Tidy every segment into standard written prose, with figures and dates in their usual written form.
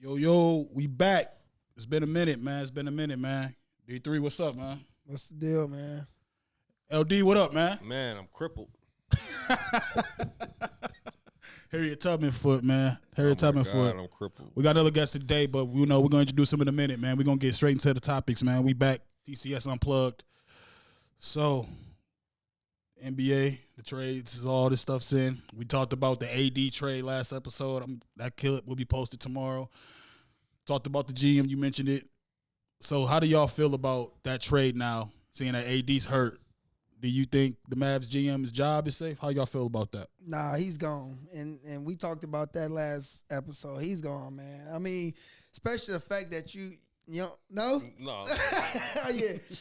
Yo, we back. It's been a minute, man. D3, what's up, man? What's the deal, man? LD, what up, man? Man, I'm crippled. Harriet Tubman foot, man. Harriet Tubman foot. I'm crippled. We got another guest today, but we're going to introduce him in a minute, man. We're going to get straight into the topics, man. We back. TCS Unplugged. So, NBA, the trades, all this stuff's in. We talked about the AD trade last episode. That clip will be posted tomorrow. Talked about the GM. You mentioned it. So, how do y'all feel about that trade now, seeing that AD's hurt? Do you think the Mavs GM's job is safe? How y'all feel about that? Nah, he's gone. And we talked about that last episode. He's gone, man. I mean, especially the fact that you know, no? No.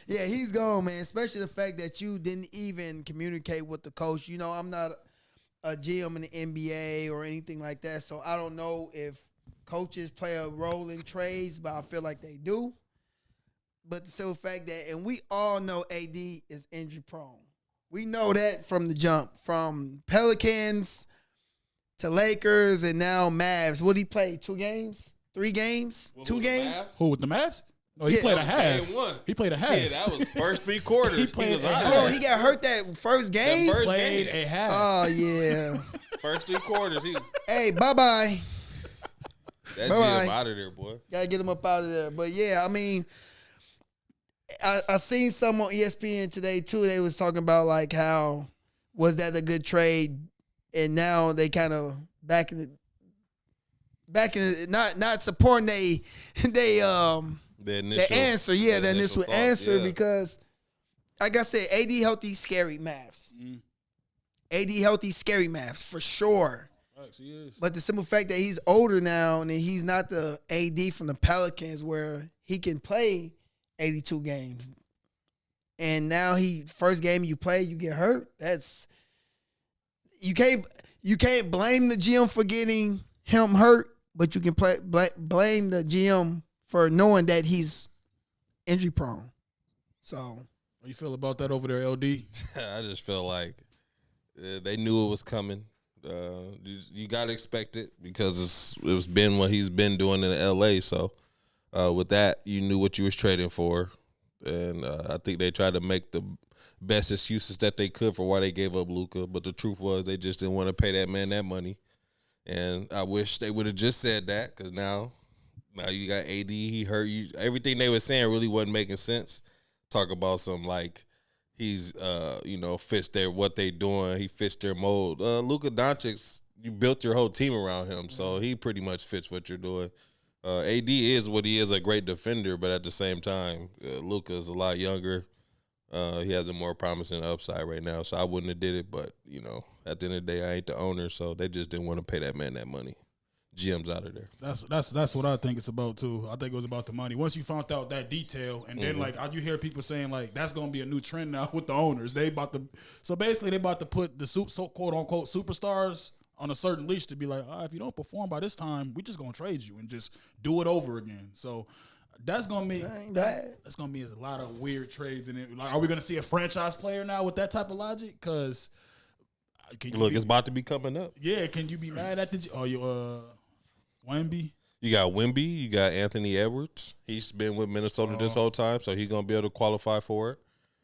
Yeah, he's gone, man. Especially the fact that you didn't even communicate with the coach. You know, I'm not a GM in the NBA or anything like that, so I don't know if coaches play a role in trades, but I feel like they do. But the simple fact that, and we all know AD is injury prone. We know that from the jump, from Pelicans to Lakers and now Mavs. What did he play? 2 games? 3 games? 2 games? Who, with the Mavs? No, he played a half. He played a half. Yeah, that was first 3 quarters. He played a half. Oh, he got hurt that first game? That Played a half. Oh, yeah. First 3 quarters. Hey, bye-bye. That's him out of there, boy. Got to get him up out of there. But, yeah, I mean, I seen some on ESPN today, too. They was talking about, like, how was that a good trade? And now they kind of back in not supporting the answer. Yeah, the initial answer because, like I said, AD healthy, scary Mavs. Mm. AD healthy, scary Mavs for sure. He is. But the simple fact that he's older now and he's not the AD from the Pelicans where he can play 82 games. And now first game you play, you get hurt. That's you can't blame the GM for getting him hurt, but you can blame the GM for knowing that he's injury prone. So, how you feel about that over there, LD? I just feel like they knew it was coming. You got to expect it because it's been what he's been doing in LA. So with that, you knew what you was trading for, and I think they tried to make the best excuses that they could for why they gave up Luka. But the truth was they just didn't want to pay that man that money. And I wish they would have just said that because now you got AD, he hurt you. Everything they were saying really wasn't making sense. Talk about some like he's fits what they doing. He fits their mold. Luka Doncic, you built your whole team around him, so he pretty much fits what you're doing. AD is what he is, a great defender, but at the same time, Luka is a lot younger. He has a more promising upside right now, so I wouldn't have did it. But at the end of the day, I ain't the owner, so they just didn't want to pay that man that money. GM's out of there. That's what I think it's about too. I think it was about the money. Once you found out that detail, and then you hear people saying like that's gonna be a new trend now with the owners. They about to put the so quote unquote superstars on a certain leash to be like, if you don't perform by this time, we just gonna trade you and just do it over again. So that's gonna be a lot of weird trades in it. Like, are we gonna see a franchise player now with that type of logic? Because it's about to be coming up. Yeah, can you be mad at Wemby? You got Wemby. You got Anthony Edwards. He's been with Minnesota this whole time, so he's gonna be able to qualify for it.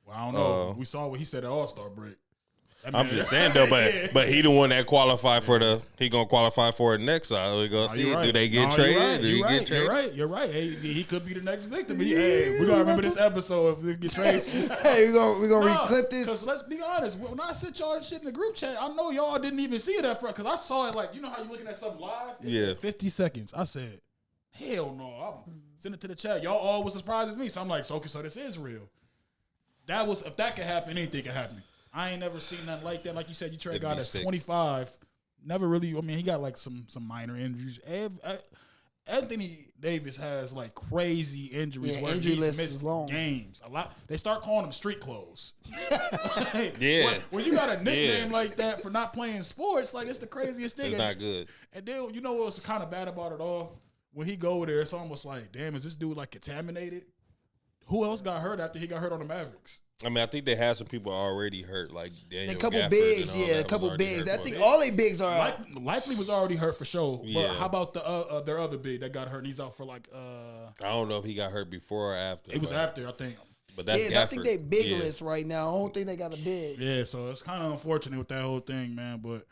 Well, I don't know. We saw what he said at All-Star break. I'm just saying though, but he the one that qualified for he gonna qualify for it next. So we gonna see do they get traded? You're right. Hey, he could be the next victim. Hey, we're gonna remember this episode if they get traded. Hey, we're gonna reclip this. Because let's be honest, when I sent y'all shit in the group chat, I know y'all didn't even see it at first because I saw it like how you looking at something live. It said 50 seconds. I said, hell no. I'm send it to the chat. Y'all all was surprised as me. So I'm like, so this is real. If that could happen, anything could happen. I ain't never seen nothing like that. Like you said, you trade a guy that's 25. Never really. I mean, he got like some minor injuries. Anthony Davis has like crazy injuries. Yeah, injury list is long. Games a lot. They start calling them street clothes. Yeah. When you got a nickname like that for not playing sports, like it's the craziest thing. It's not good. And then you know what was kind of bad about it all? When he go there, it's almost like, damn, is this dude like contaminated? Who else got hurt after he got hurt on the Mavericks? I mean, I think they had some people already hurt, like Daniel a couple Gafford bigs, and all a couple bigs. I hurt. think all they bigs are Likely was already hurt for sure. Yeah. But how about the their other big that got hurt? And he's out for like. I don't know if he got hurt before or after. It was after, I think. But that's I think they bigless right now. I don't think they got a big. Yeah, so it's kind of unfortunate with that whole thing, man. But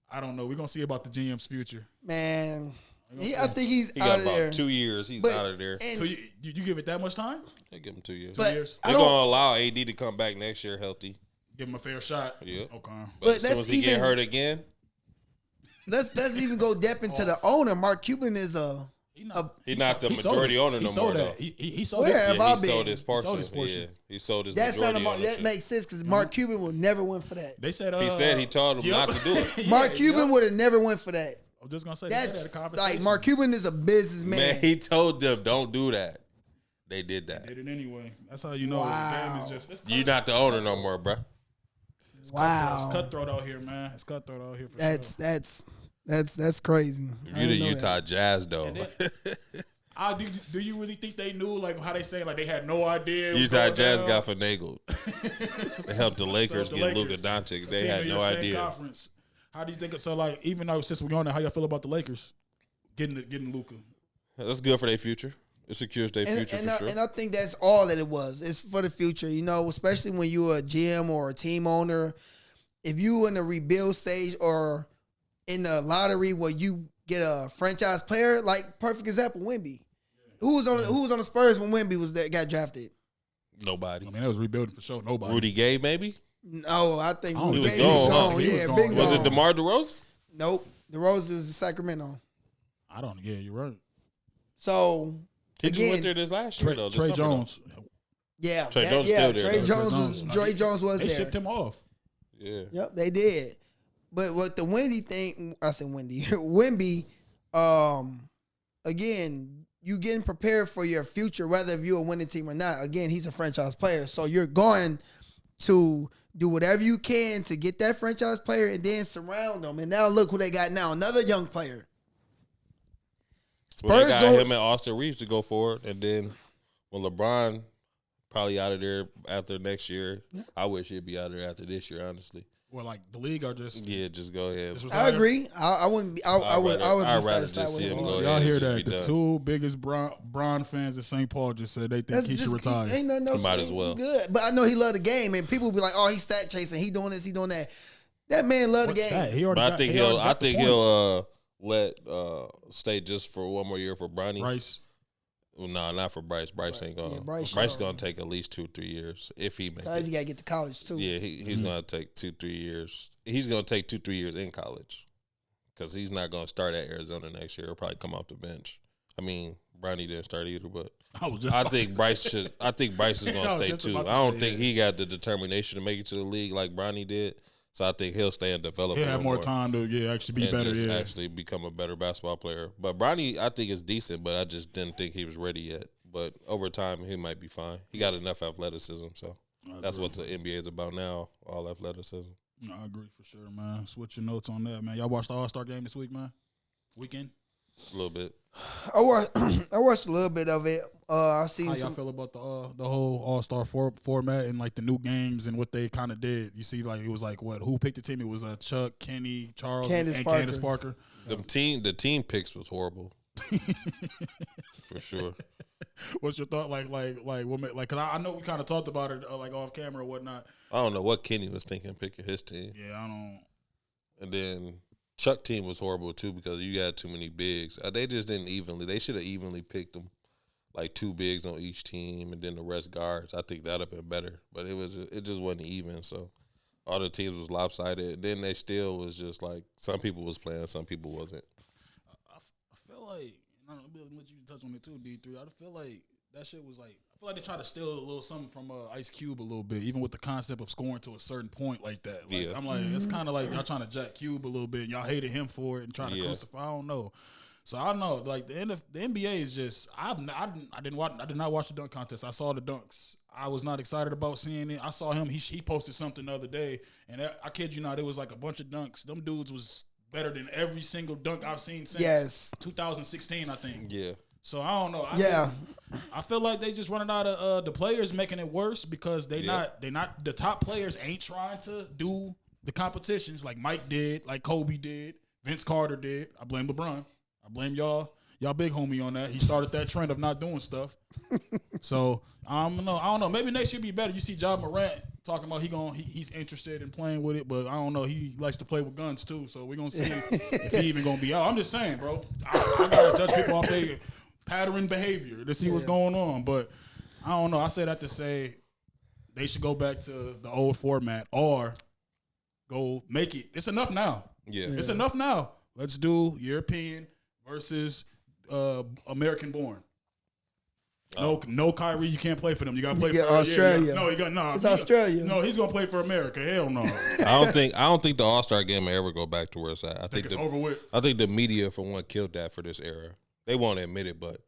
I don't know. We're gonna see about the GM's future, man. I think he's he out got of about there. 2 years. He's out of there. So you give it that much time? They give him 2 years. 2 years. They're gonna allow AD to come back next year healthy. Give him a fair shot. Yeah. Okay. But as soon as he get hurt again, let's even go depth into the owner. Mark Cuban is he's not the majority owner no more. Though. He sold Where have I he been? sold his portion. Yeah, he sold his. That's not majority that makes sense because Mark Cuban would never win for that. They said he said he told him not to do it. Mark Cuban would have never went for that. I was just gonna say that's like Mark Cuban is a businessman. Man, he told them don't do that. They did that. They did it anyway. That's how you know the game is just. You're not the owner no more, bro. Wow, it's cutthroat out here, man. It's cutthroat out here. That's crazy. You the Utah Jazz though. Do you really think they knew like how they say like they had no idea? Utah Jazz got finagled. They helped the Lakers get Luka Doncic. They had no idea. Conference. How do you think it? So like even though since we're on there, how y'all feel about the Lakers getting Luka? That's good for their future. It secures their future for sure. And I think that's all that it was. It's for the future, you know, especially when you're a GM or a team owner. If you in the rebuild stage or in the lottery where you get a franchise player, like perfect example, Wemby. Who was on the Spurs when Wemby got drafted? Nobody. I mean, that was rebuilding for sure. Nobody. Rudy Gay, maybe? No, I think Rudy was Gay gone. was gone. He was Yeah, gone. been Was gone. it DeMar DeRozan? Nope. DeRozan was in Sacramento. I don't. Yeah, you're right. So He just went again, there this last year, though. Trey Jones. yeah, Trey Jones still there, though. Trey Jones was They there. shipped him off. Yeah. Yep, they did. But what the Wemby, again, you getting prepared for your future, whether if you're a winning team or not. Again, he's a franchise player, so you're going to do whatever you can to get that franchise player and then surround them. And now look who they got now, another young player. Well, they got him and Austin Reeves to go forward, and then when LeBron probably out of there after next year, I wish he'd be out of there after this year, honestly. Well, like the league are just just go ahead. I agree. I wouldn't be. I would be satisfied just see with him him. go y'all ahead hear and just that? be The done. two biggest Bron fans in St. Paul just said they think he should retire. Ain't nothing else. Might as well. Good, but I know he love the game, and people be like, "Oh, he's stat chasing. He doing this. He doing that." That man love the game. That? But I think he'll let stay just for one more year for Bronny. Bryce. Well, no, not for Bryce. Bryce ain't going. Yeah, Bryce gonna take at least 2-3 years if he makes Cause it. he gotta get to college too. Yeah, he's gonna take 2-3 years. He's gonna take 2-3 years in college because he's not gonna start at Arizona next year. He'll probably come off the bench. I mean, Bronny didn't start either, but I think Bryce is gonna stay too. I don't think he got the determination to make it to the league like Bronny did. So I think he'll stay and develop. He'll have more time to actually be better. Just actually become a better basketball player. But Bronny, I think is decent, but I just didn't think he was ready yet. But over time, he might be fine. He got enough athleticism, so that's what the NBA is about now. All athleticism. No, I agree for sure, man. Switch your notes on that, man. Y'all watched the All-Star game this week, man? Weekend? A little bit. I watched a little bit of it. I seen How y'all feel about the whole All-Star format and like the new games and what they kind of did? You see, like it was like what? Who picked the team? It was Chuck, Kenny, Charles, and Candace Parker. The team picks was horrible. For sure. What's your thought? Like, cause I know we kind of talked about it like off camera or whatnot. I don't know what Kenny was thinking picking his team. Yeah, I don't. And then Chuck team was horrible too because you got too many bigs. They just didn't evenly. They should have evenly picked them, like 2 bigs on each team, and then the rest guards. I think that'd have been better. But it just wasn't even. So all the teams was lopsided. Then they still was just like some people was playing, some people wasn't. I feel like I'm gonna let you touch on it too, D3. I feel like that shit was like. I feel like they tried to steal a little something from Ice Cube a little bit, even with the concept of scoring to a certain point like that. Like, yeah. I'm like, it's kind of like y'all trying to jack Cube a little bit, and y'all hated him for it and trying to crucify. I don't know. So I don't know. Like the NBA is just. I did not watch the dunk contest. I saw the dunks. I was not excited about seeing it. I saw him. He posted something the other day, and I kid you not, it was like a bunch of dunks. Them dudes was better than every single dunk I've seen since 2016, I think. Yeah. So I don't know. I feel like they just running out of the players, making it worse because they not the top players ain't trying to do the competitions like Mike did, like Kobe did, Vince Carter did. I blame LeBron. I blame y'all big homie on that. He started that trend of not doing stuff. So I don't know. Maybe next year be better. You see Ja Morant talking about he's interested in playing with it, but I don't know. He likes to play with guns too, so we're gonna see if he even gonna be out. I'm just saying, bro. I gotta judge people off their pattern behavior to see what's going on, but I don't know. I say that to say they should go back to the old format or go make it. It's enough now. It's enough now. Let's do European versus American born. No Kyrie, you can't play for them. You gotta play for Australia. It's Australia. No, he's gonna play for America. Hell no. I don't think the All-Star game will ever go back to where it's at. I think it's over with. I think the media for one killed that for this era. They won't admit it, but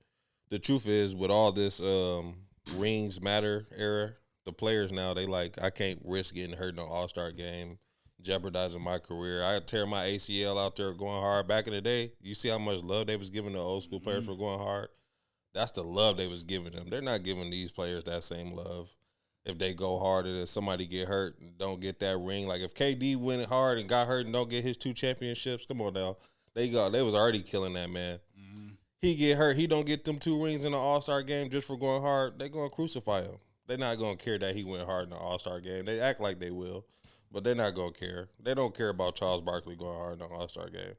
the truth is with all this rings matter era, the players now they like I can't risk getting hurt in an All-Star game, jeopardizing my career. I tear my ACL out there going hard. Back in the day, you see how much love they was giving the old school players for going hard. That's the love they was giving them. They're not giving these players that same love. If they go hard and somebody get hurt and don't get that ring. Like if KD went hard and got hurt and don't get his 2 championships, come on now. They was already killing that man. Mm-hmm. He get hurt, he don't get them 2 rings in the All-Star game just for going hard. They gonna crucify him. They're not gonna care that he went hard in the All-Star game. They act like they will, but they're not gonna care. They don't care about Charles Barkley going hard in the All-Star game.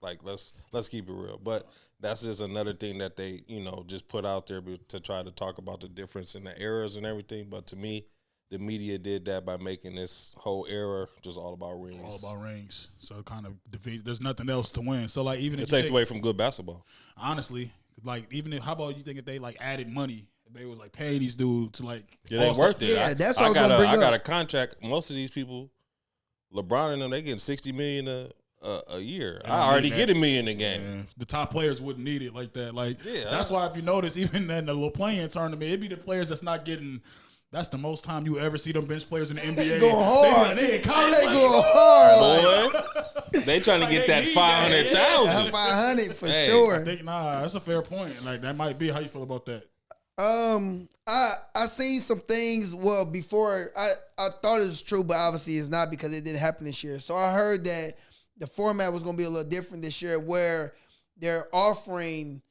Like let's keep it real. But that's just another thing that they, just put out there to try to talk about the difference in the eras and everything. But to me, the media did that by making this whole era just all about rings. All about rings. So it kind of defeats. There's nothing else to win. So like even if it takes away from good basketball. Honestly, like even if how about you think if they like added money, if they was like pay these dudes to like it ain't worth it. Yeah, that's what I got a contract. Most of these people, LeBron and them, they getting $60 million a year. I already get $1 million a game. Yeah. The top players wouldn't need it like that. Like that's why if you notice, even in the little playing tournament, it'd be the players that's not getting. That's the most time you ever see them bench players in the NBA. They go hard. They go hard. Boy, they trying to get that 500,000. 500 for sure. I think that's a fair point. Like that might be how you feel about that. I seen some things. Well, before I thought it was true, but obviously it's not because it didn't happen this year. So I heard that the format was going to be a little different this year, where they're offering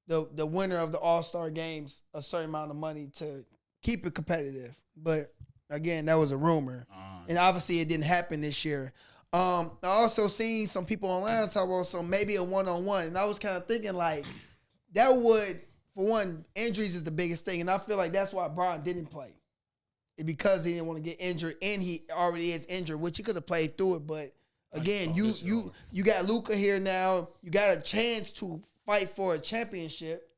the winner of the All-Star games a certain amount of money to keep it competitive. But again, that was a rumor, and obviously it didn't happen this year. I also seen some people online talk about maybe a one-on-one, and I was kind of thinking like that would, for one, injuries is the biggest thing, and I feel like that's why Bron didn't play, because he didn't want to get injured, and he already is injured, which he could have played through it. But again, you got Luka here now. You got a chance to fight for a championship.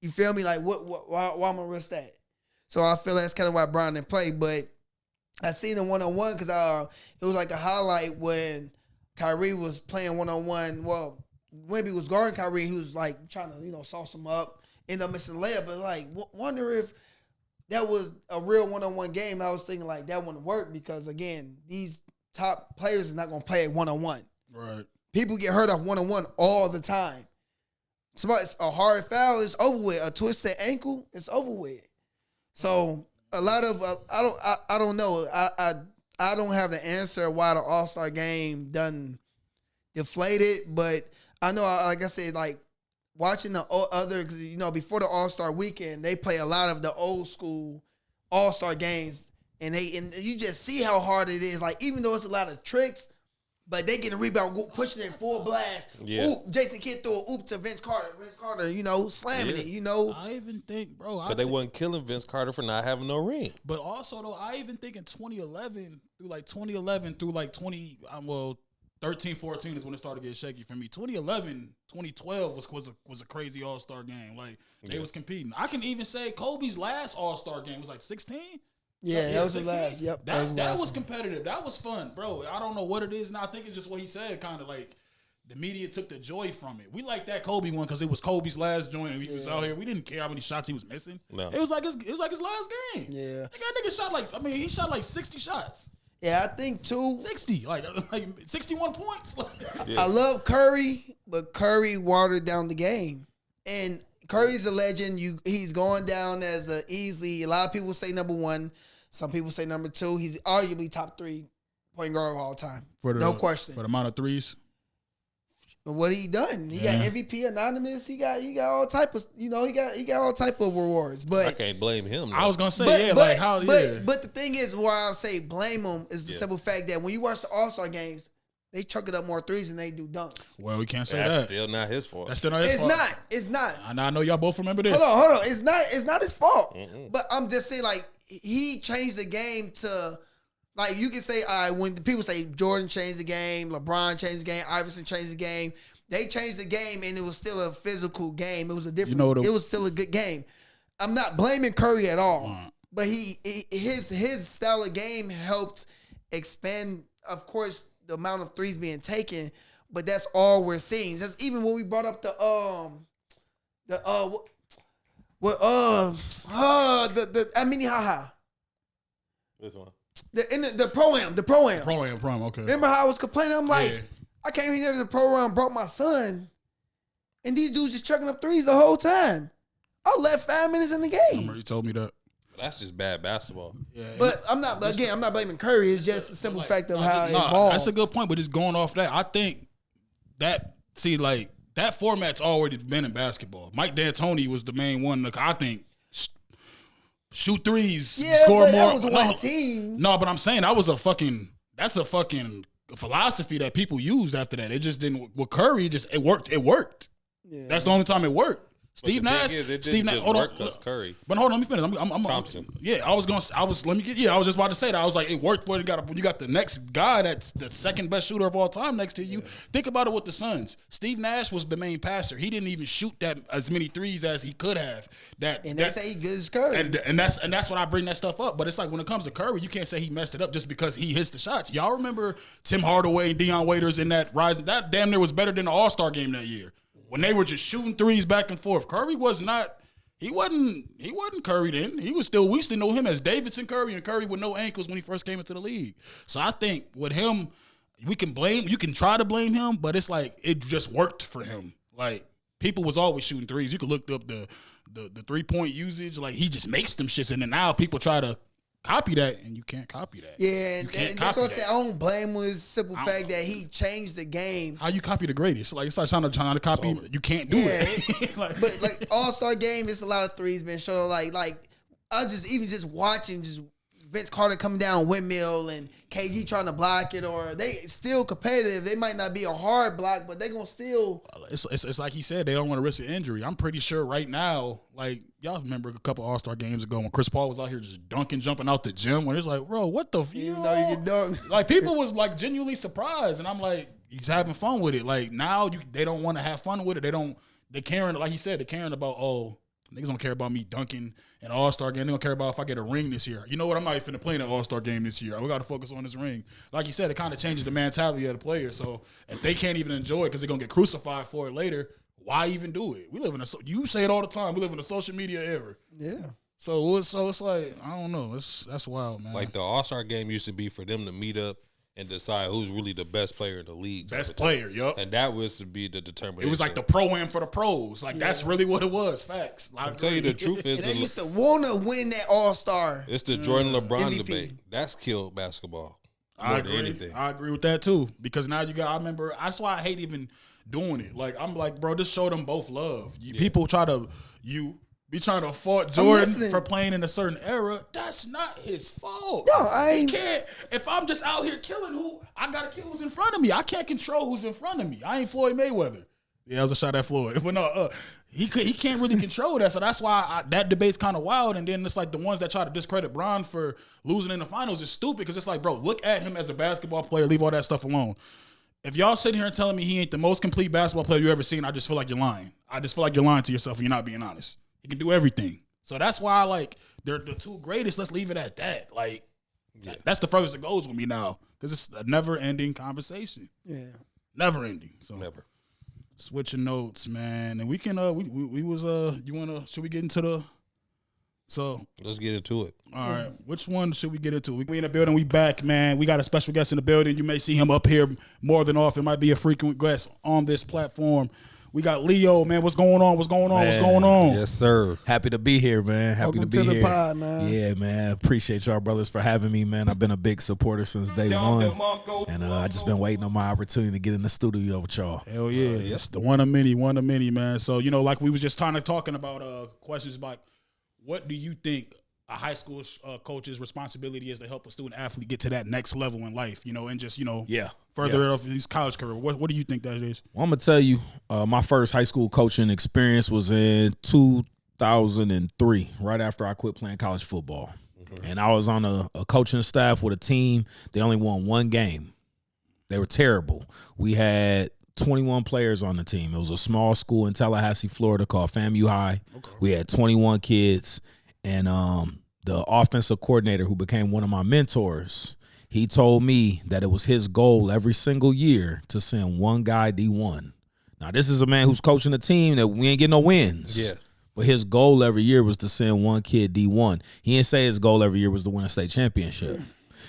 You feel me? Like why am I gonna risk that? So I feel that's kind of why Bron didn't play. But I seen the one-on-one because it was like a highlight when Kyrie was playing one-on-one. Well, Wemby was guarding Kyrie. He was like trying to sauce him up, end up missing the layup. But like, wonder if that was a real one-on-one game. I was thinking like that wouldn't work because again, these top players is not gonna play one-on-one. Right. People get hurt off one-on-one all the time. It's a hard foul, it's over with. A twisted ankle, it's over with. So a lot of I don't know. I don't have the answer why the All-Star game done deflated, but I know, like I said, like watching the other, before the All-Star weekend, they play a lot of the old school All-Star games, and you just see how hard it is. Like even though it's a lot of tricks, but they get a rebound, pushing it full blast. Yeah. Oop, Jason Kidd threw a oop to Vince Carter. Vince Carter, slamming it. I even think, bro, because they wasn't killing Vince Carter for not having no ring. But also though, I even think in 2011 through like 13, 14 is when it started getting shaky for me. 2011, 2012 was a crazy All-Star game. Like they was competing. I can even say Kobe's last All-Star game was like 16. Yeah, that was the last. Yep, that was competitive. That was fun, bro. I don't know what it is now. I think it's just what he said. Kind of like the media took the joy from it. We like that Kobe one because it was Kobe's last joint, and he was out here. We didn't care how many shots he was missing. No, it was like his last game. Yeah, that nigga shot he shot like 60 shots. Yeah, I think too. 60, like 61 points. I love Curry, but Curry watered down the game. And Curry's a legend. He's going down as easily. A lot of people say number one. Some people say number two. He's arguably top 3 point guard of all time. No question. For the amount of threes. What he done? He got MVP anonymous. He got all type of he got all type of rewards. But I can't blame him. I was gonna say but the thing is, why I say blame him is the simple fact that when you watch the All-Star games, they chuck it up more threes than they do dunks. Well, we can't say That's that. still not his fault. That's still not his fault. It's not. I know y'all both remember this. Hold on. It's not his fault. But I'm just saying, like, he changed the game to. Like, you can say, all right, when people say Jordan changed the game, LeBron changed the game, Iverson changed the game, they changed the game, and it was still a physical game. It was a different. It was still a good game. I'm not blaming Curry at all, but his style of game helped expand, of course, the amount of threes being taken. But that's all we're seeing. Just even when we brought up the Minnehaha. This one. The pro-am. Pro-am, okay. Remember how I was complaining? I'm like, I came here to the pro-am, brought my son, and these dudes just chucking up threes the whole time. I left 5 minutes in the game. I remember you told me that. That's just bad basketball. Yeah, but I'm not blaming Curry. It's just a simple fact of how it evolved. That's a good point, but just going off that, I think that format's already been in basketball. Mike D'Antoni was the main one. I think shoot threes, score more. That was one team. No, but I'm saying that's a fucking philosophy that people used after that. It just didn't. With Curry, it worked. It worked. Yeah. That's the only time it worked. Steve Nash. Curry. But hold on, let me finish. I'm Thompson. I was just about to say that. I was like, it worked when you got the next guy that's the second best shooter of all time next to you. Yeah. Think about it with the Suns. Steve Nash was the main passer. He didn't even shoot that as many threes as he could have. They say he good as Curry. And that's what I bring that stuff up. But it's like when it comes to Curry, you can't say he messed it up just because he hits the shots. Y'all remember Tim Hardaway and Deion Waiters in that Rising? That damn near was better than the All-Star game that year. When they were just shooting threes back and forth. Curry was not, he wasn't Curry then. We still know him as Davidson Curry, and Curry with no ankles when he first came into the league. So I think with him, you can try to blame him, but it's like it just worked for him. Like people was always shooting threes. You could look up the 3-point usage. Like he just makes them shits, and then now people try to copy that, and you can't copy that. Yeah, and that's what I said. I don't blame him with the simple fact that he changed the game. How you copy the greatest? Like it's like trying to copy. You can't do it. But like All-Star game, it's a lot of threes being shown. Like I just watching Vince Carter coming down windmill and KG trying to block it, or they still competitive. They might not be a hard block, but they gonna still. It's like he said, they don't want to risk an injury. I'm pretty sure right now, like y'all remember a couple All-Star games ago when Chris Paul was out here just dunking, jumping out the gym. When it's like, bro, what the? You know you can dunk. Like people was like genuinely surprised, and I'm like, he's having fun with it. Like now they don't want to have fun with it. They caring, like he said, they're caring about niggas don't care about me dunking an All-Star game. They don't care about if I get a ring this year. You know what? I'm not even finna play in an All-Star game this year. We got to focus on this ring. Like you said, it kind of changes the mentality of the player. So if they can't even enjoy it because they're going to get crucified for it later, why even do it? We live in you say it all the time. We live in a social media era. Yeah. So it's like, I don't know. That's wild, man. Like the All-Star game used to be for them to meet up and decide who's really the best player in the league. Best player, yup. And that was to be the determination. It was like the pro-am for the pros. Like, that's really what it was. Facts. I'll tell you the truth is. They used to want to win that All-Star. It's the Jordan-LeBron MVP debate. That's killed basketball. I agree with that, too. Because now I remember, that's why I hate even doing it. Like, I'm like, bro, just show them both love. People try to, be trying to fault Jordan for playing in a certain era. That's not his fault. No, I can't. If I'm just out here killing I gotta kill who's in front of me. I can't control who's in front of me. I ain't Floyd Mayweather. Yeah, that was a shot at Floyd. But no, he can't really control that. So that's why that debate's kind of wild. And then it's like the ones that try to discredit Bron for losing in the finals is stupid because it's like, bro, look at him as a basketball player. Leave all that stuff alone. If y'all sitting here and telling me he ain't the most complete basketball player you ever seen, I just feel like you're lying. I just feel like you're lying to yourself and you're not being honest. He can do everything. So that's why, like, they're the two greatest. Let's leave it at that. Like, that's the furthest it goes with me now. Because it's a never-ending conversation. Yeah. Never-ending. So never. Switching notes, man. And we can, should we get into the, let's get into it. All right. Which one should we get into? We in the building. We back, man. We got a special guest in the building. You may see him up here more than often. Might be a frequent guest on this platform. We got Leo, man. What's going on? What's going on? Man. What's going on? Yes, sir. Happy to be here, man. Happy Welcome to be to here. the pod, man. Yeah, man. Appreciate y'all brothers for having me, man. I've been a big supporter since day one. And I just been waiting on my opportunity to get in the studio with y'all. Hell yeah. It's the one of many, man. So, like we was just talking about questions like, what do you think a high school coach's responsibility is to help a student athlete get to that next level in life, and just, further off his college career? What do you think that is? Well, I'm going to tell you, my first high school coaching experience was in 2003, right after I quit playing college football. Mm-hmm. And I was on a coaching staff with a team. They only won one game. They were terrible. We had 21 players on the team. It was a small school in Tallahassee, Florida called FAMU High. Okay. We had 21 kids. And the offensive coordinator, who became one of my mentors, he told me that it was his goal every single year to send one guy D1. Now, this is a man who's coaching a team that we ain't getting no wins. Yeah. But his goal every year was to send one kid D1. He didn't say his goal every year was to win a state championship.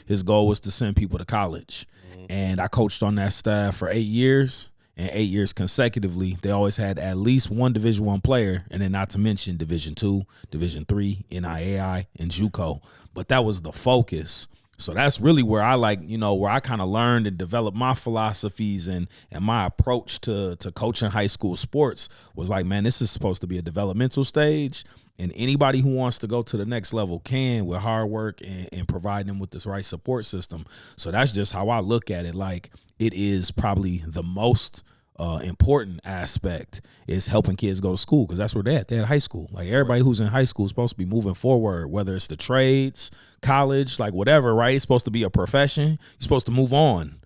His goal was to send people to college. And I coached on that staff for 8 years. And 8 years consecutively, they always had at least one Division I player, and then not to mention Division II, Division III, NIAI, and JUCO. But that was the focus. So that's really where I where I kind of learned and developed my philosophies and my approach to coaching high school sports was like, man, this is supposed to be a developmental stage. And anybody who wants to go to the next level can with hard work and provide them with this right support system. So that's just how I look at it. Like, it is probably the most important aspect is helping kids go to school, because that's where they're at. They're at high school. Like, everybody who's in high school is supposed to be moving forward, whether it's the trades, college, like whatever, right? It's supposed to be a profession. You're supposed to move on.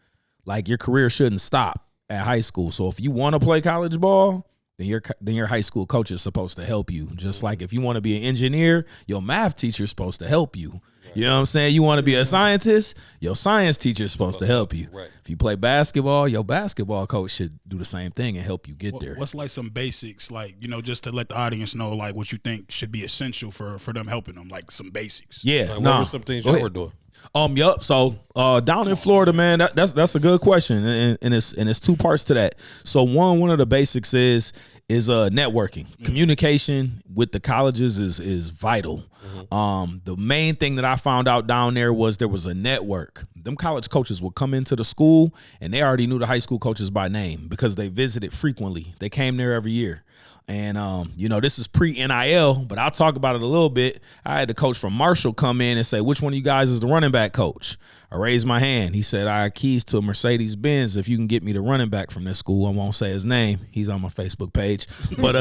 Like, your career shouldn't stop at high school. So if you want to play college ball, then your high school coach is supposed to help you. Just like if you want to be an engineer, your math teacher is supposed to help you. You know what I'm saying? You want to be a scientist, your science teacher is supposed to help you. Right. If you play basketball, your basketball coach should do the same thing and help you get there. What's like some basics, like, just to let the audience know, like, what you think should be essential for them helping them, like some basics? Yeah. What were some things y'all were doing? Yup. So down in Florida, man, that's a good question, and it's two parts to that. So one of the basics is networking. Mm-hmm. Communication with the colleges is vital. Mm-hmm. The main thing that I found out down there was a network. Them college coaches would come into the school and they already knew the high school coaches by name because they visited frequently. They came there every year. And, this is pre-NIL, but I'll talk about it a little bit. I had the coach from Marshall come in and say, which one of you guys is the running back coach? I raised my hand. He said, I have keys to a Mercedes-Benz. If you can get me the running back from this school, I won't say his name. He's on my Facebook page. But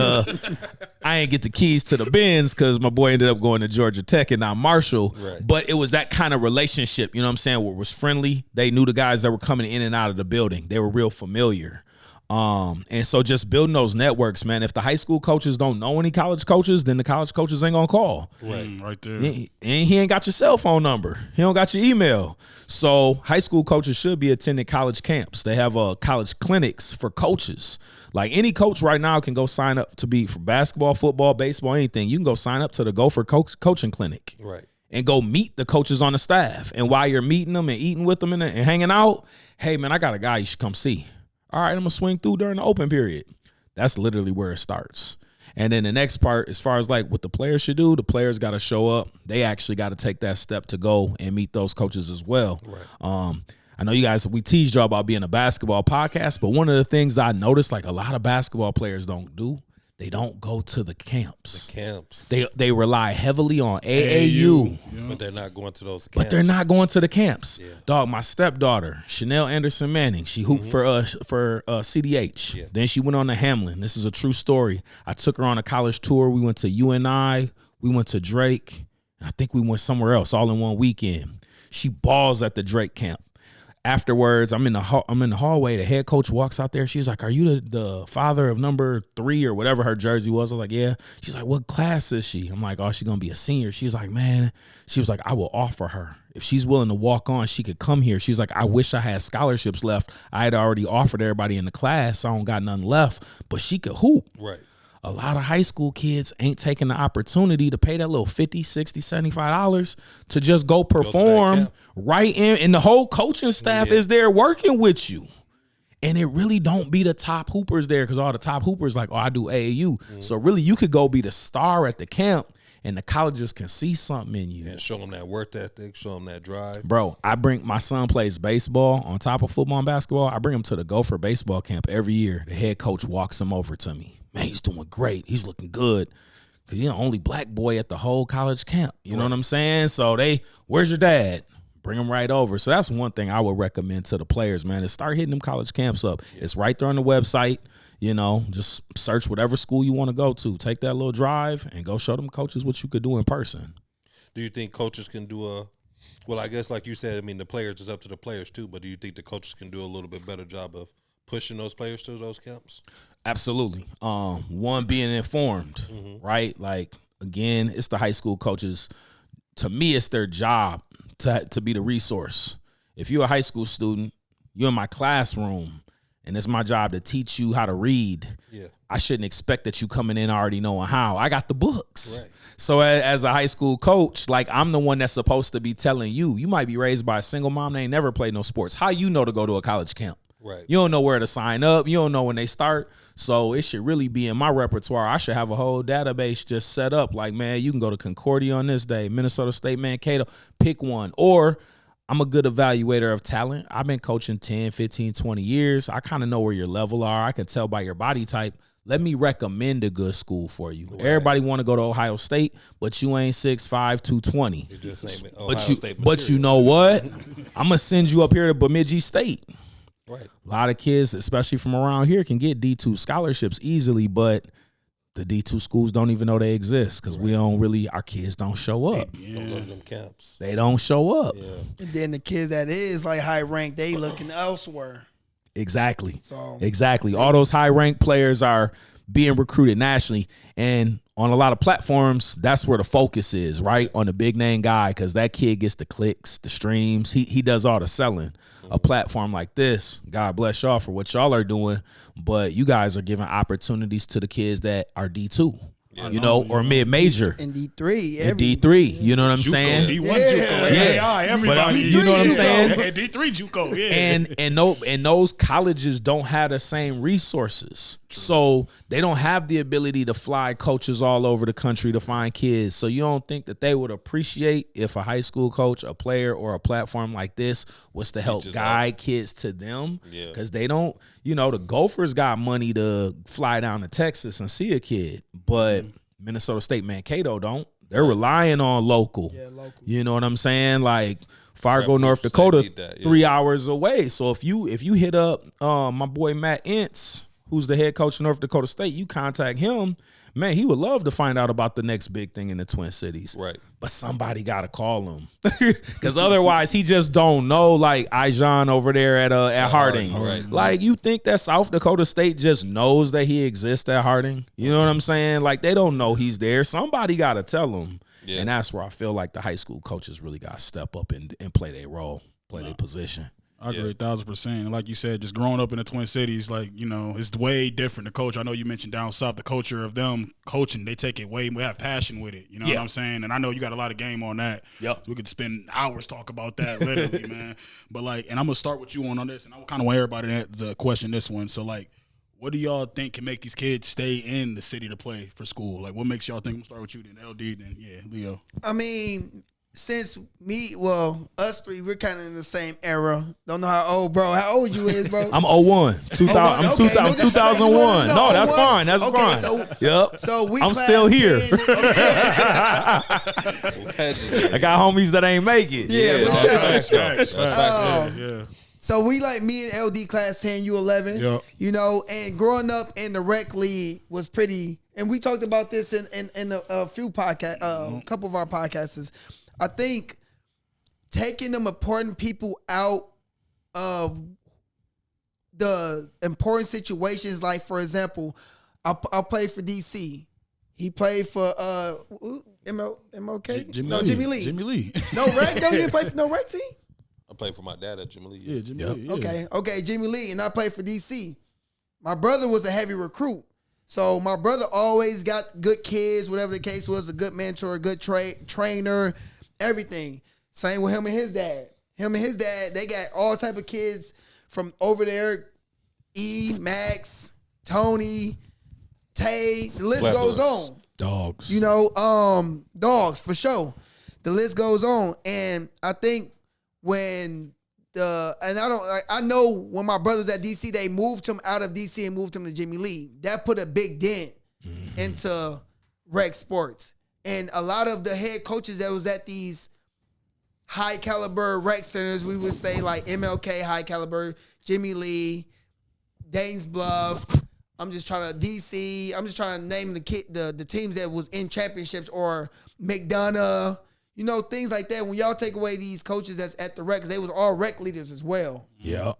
I ain't get the keys to the Benz because my boy ended up going to Georgia Tech and not Marshall. Right. But it was that kind of relationship, you know what I'm saying, where it was friendly. They knew the guys that were coming in and out of the building. They were real familiar. And so just building those networks, man. If the high school coaches don't know any college coaches, then the college coaches ain't gonna call. Right there. And he ain't got your cell phone number. He don't got your email. So high school coaches should be attending college camps. They have college clinics for coaches. Like, any coach right now can go sign up to be for basketball, football, baseball, anything. You can go sign up to the Gopher coaching clinic. Right. And go meet the coaches on the staff. And while you're meeting them and eating with them and hanging out, hey, man, I got a guy you should come see. All right, I'm going to swing through during the open period. That's literally where it starts. And then the next part, as far as like what the players should do, the players got to show up. They actually got to take that step to go and meet those coaches as well. Right. I know you guys, we teased y'all about being a basketball podcast, but one of the things I noticed, like, a lot of basketball players don't do, they don't go to the camps. They rely heavily on AAU. Yeah. But they're not going to those camps. But they're not going to the camps. Yeah. Dog, my stepdaughter, Chanel Anderson Manning, she hooped for CDH. Yeah. Then she went on to Hamlin. This is a true story. I took her on a college tour. We went to UNI. We went to Drake. And I think we went somewhere else all in one weekend. She balls at the Drake camp. Afterwards, I'm in the hallway. The head coach walks out there. She's like, "Are you the father of number 3 or whatever her jersey was?" I was like, "Yeah." She's like, "What class is she?" I'm like, "Oh, she's gonna be a senior." She's like, "Man," she was like, "I will offer her if she's willing to walk on. She could come here." She's like, "I wish I had scholarships left. I had already offered everybody in the class. I don't got none left, but she could hoop." Right. A lot of high school kids ain't taking the opportunity to pay that little $50, $60, $75 to just go perform right in. And the whole coaching staff is there working with you. And it really don't be the top hoopers there because all the top hoopers like, oh, I do AAU. So really you could go be the star at the camp and the colleges can see something in you. And show them that work ethic, show them that drive. Bro, my son plays baseball on top of football and basketball. I bring him to the Gopher baseball camp every year. The head coach walks him over to me. Man, he's doing great. He's looking good. Cause you're the only black boy at the whole college camp. You know what I'm saying? So where's your dad? Bring them right over. So that's one thing I would recommend to the players, man, is start hitting them college camps up. Yeah. It's right there on the website. You know, just search whatever school you want to go to. Take that little drive and go show them coaches what you could do in person. Do you think coaches can do well, I guess like you said, I mean, the players, is up to the players too, but do you think the coaches can do a little bit better job of pushing those players to those camps? Absolutely. One, being informed, right? Like, again, it's the high school coaches. To me, it's their job to be the resource. If you're a high school student, you're in my classroom, and it's my job to teach you how to read. Yeah. I shouldn't expect that you coming in already knowing how. I got the books. Right. So as a high school coach, like, I'm the one that's supposed to be telling you. You might be raised by a single mom that ain't never played no sports. How you know to go to a college camp? Right. You don't know where to sign up. You don't know when they start. So it should really be in my repertoire. I should have a whole database just set up. Like, man, you can go to Concordia on this day, Minnesota State, Mankato, pick one. Or I'm a good evaluator of talent. I've been coaching 10, 15, 20 years. I kind of know where your level are. I can tell by your body type. Let me recommend a good school for you. Right. Everybody want to go to Ohio State, but you ain't 6'5", 220. You just ain't Ohio State material. But you know what? I'm going to send you up here to Bemidji State. Right. A lot of kids, especially from around here, can get D2 scholarships easily, but the D2 schools don't even know they exist because we don't really, our kids don't show up. Don't go to them camps. They don't show up. Yeah. And then the kids that is like high ranked, they looking elsewhere. Exactly. Exactly. All those high ranked players are being recruited nationally, and on a lot of platforms, that's where the focus is, right? On the big name guy, because that kid gets the clicks, the streams. He does all the selling. A platform like this, God bless y'all for what y'all are doing, but you guys are giving opportunities to the kids that are D2. You know, or mid-major. And D3. And D3. You know what I'm saying? D1 JUCO. Yeah. Everybody. You know what I'm saying? D3 JUCO. Yeah. And those colleges don't have the same resources. So they don't have the ability to fly coaches all over the country to find kids. So you don't think that they would appreciate if a high school coach, a player, or a platform like this was to help guide kids to them? Because they don't, you know, the Gophers got money to fly down to Texas and see a kid, but Minnesota State, Mankato don't. They're relying on local. Yeah, local. You know what I'm saying? Like Fargo, North Dakota, 3 hours away. So if you hit up my boy Matt Ince, who's the head coach of North Dakota State, you contact him, man, he would love to find out about the next big thing in the Twin Cities. Right. But somebody got to call him. Because otherwise, he just don't know, like Ijan over there at Harding. Right. Like, you think that South Dakota State just knows that he exists at Harding? You know what I'm saying? Like, they don't know he's there. Somebody got to tell them. Yeah. And that's where I feel like the high school coaches really got to step up and play their role, play their position. I agree 1,000%. And like you said, just growing up in the Twin Cities, like, you know, it's way different to coach. I know you mentioned down south, the culture of them coaching, they take it we have passion with it. You know what I'm saying? And I know you got a lot of game on that. Yep. So we could spend hours talk about that literally, man. But like, and I'm going to start with you on this, and I kind of want everybody to question this one. So like, what do y'all think can make these kids stay in the city to play for school? Like, what makes y'all think? I'm going to start with you, then LD, then Leo. I mean, since us three, we're kind of in the same era. Don't know how old, bro. How old you is, bro? I'm 01. 2000. I'm 2001. No, that's fine. That's fine. So I'm still here. I got homies that ain't make it. Yeah. So we like me and LD class 10, you 11. Yep. You know, and growing up in the rec league was pretty. And we talked about this in a few podcasts, a couple of our podcasts. I think taking them important people out of the important situations, like, for example, I played for DC. He played for MLK? Jimmy Lee. Jimmy Lee. No rec? No, you didn't play for no rec team? I played for my dad at Jimmy Lee. Yeah, Jimmy Lee. Yeah. Okay, Jimmy Lee, and I played for DC. My brother was a heavy recruit. So my brother always got good kids, whatever the case was, a good mentor, a good trainer, everything. Same with him and his dad. They got all type of kids from over there E, Max, Tony, Tay. The list Plethorous. goes on. Dogs. You know, dogs for sure. The list goes on, and I think when I know when my brothers at DC, they moved him out of DC and moved him to Jimmy Lee. That put a big dent into rec sports, and a lot of the head coaches that was at these high caliber rec centers, we would say like MLK high caliber, Jimmy Lee, Danes Bluff. I'm just trying to name the teams that was in championships, or McDonough, you know, things like that. When y'all take away these coaches that's at the rec, they was all rec leaders as well. Yeah.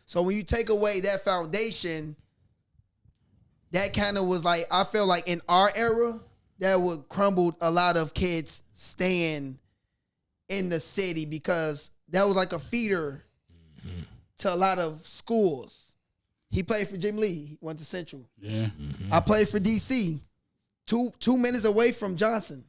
So when you take away that foundation, that kind of was like, I feel like in our era, that would crumble a lot of kids staying in the city, because that was like a feeder to a lot of schools. He played for Jim Lee. He went to Central. Yeah. I played for DC. 2 minutes away from Johnson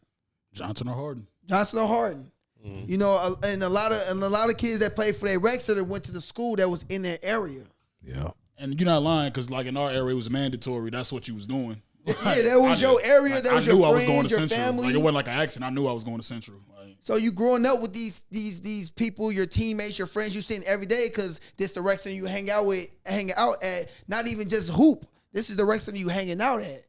Johnson or Harden. You know, and a lot of kids that played for their rec center went to the school that was in their area. Yeah. And you're not lying, because like in our area, it was mandatory. That's what you was doing. Yeah, that was your area. Like, that was I knew your I was going friends, to your Central. family. Like, it wasn't like an accident. I knew I was going to Central. Like, So you growing up with these people, your teammates, your friends, you seeing every day, because this the rec center you hang out at. Not even just hoop. This is the rec center you hanging out at.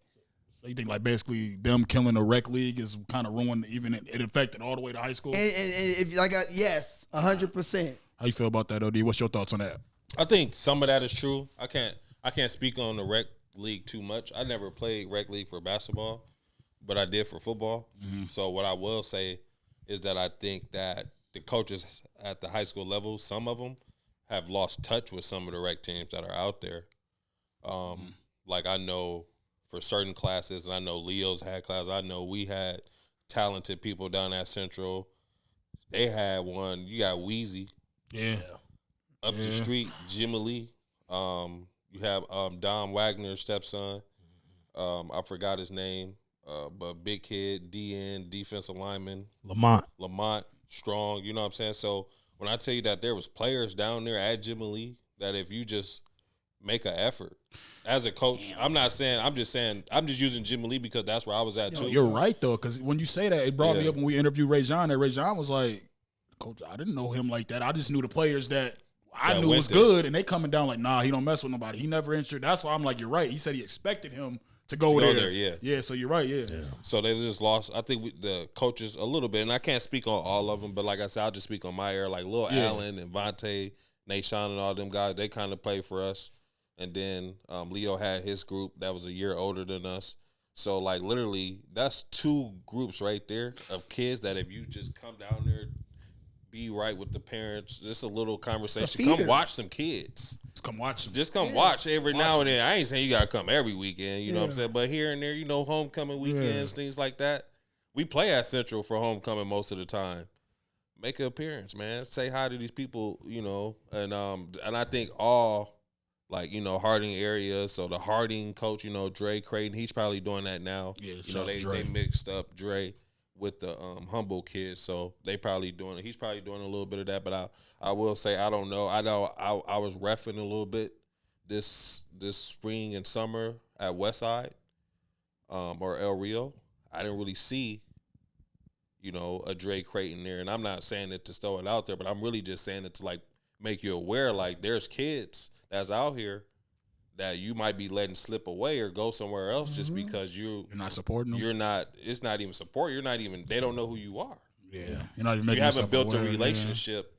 so you think like basically them killing the rec league is kind of ruined, even it affected all the way to high school? And if like yes, 100%. How you feel about that, OD? What's your thoughts on that? I think some of that is true. I can't speak on the rec league too much. I never played rec league for basketball, but I did for football. So what I will say is that I think that the coaches at the high school level, some of them have lost touch with some of the rec teams that are out there. Like I know for certain classes, and I know Leo's had classes. I know we had talented people down at Central. They had one. You got Wheezy. Yeah. Up the street, Jimmy Lee. You have Don Wagner's stepson. I forgot his name, but big kid, DN, defensive lineman. Lamont, strong, you know what I'm saying? So when I tell you that there was players down there at Jimmy Lee, that if you just make an effort as a coach, I'm just using Jimmy Lee because that's where I was at too. You're right, though, because when you say that, it brought me up when we interviewed Ray John. Ray John was like, Coach, I didn't know him like that. I just knew the players that I knew was good, and they coming down like, nah, he don't mess with nobody. He never injured. That's why I'm like, you're right. He said he expected him to go there. Yeah, so you're right, yeah. So they just lost, I think, the coaches a little bit, and I can't speak on all of them, but like I said, I'll just speak on my era, like Lil Allen and Vontae, Nashawn and all them guys, they kind of played for us. And then Leo had his group that was a year older than us. So, like, literally, that's 2 groups right there of kids that if you just come down there, be right with the parents, just a little conversation. Come watch some kids. Just come watch them. Just come watch every now and then. I ain't saying you got to come every weekend, you know what I'm saying? But here and there, you know, homecoming weekends, things like that. We play at Central for homecoming most of the time. Make an appearance, man. Say hi to these people, you know. And I think all, like, you know, Harding area. So the Harding coach, you know, Dre Creighton, he's probably doing that now. Yeah, you know, they mixed up Dre with the Humboldt kids, so they probably doing it. He's probably doing a little bit of that, but I will say I don't know. I know I was reffing a little bit this spring and summer at Westside or El Rio. I didn't really see, you know, a Dre Creighton there, and I'm not saying it to throw it out there, but I'm really just saying it to like make you aware, like there's kids that's out here that you might be letting slip away or go somewhere else just because you're not supporting them. You're not. It's not even support. You're not even. They don't know who you are. Yeah, you're not even. Making you haven't built a relationship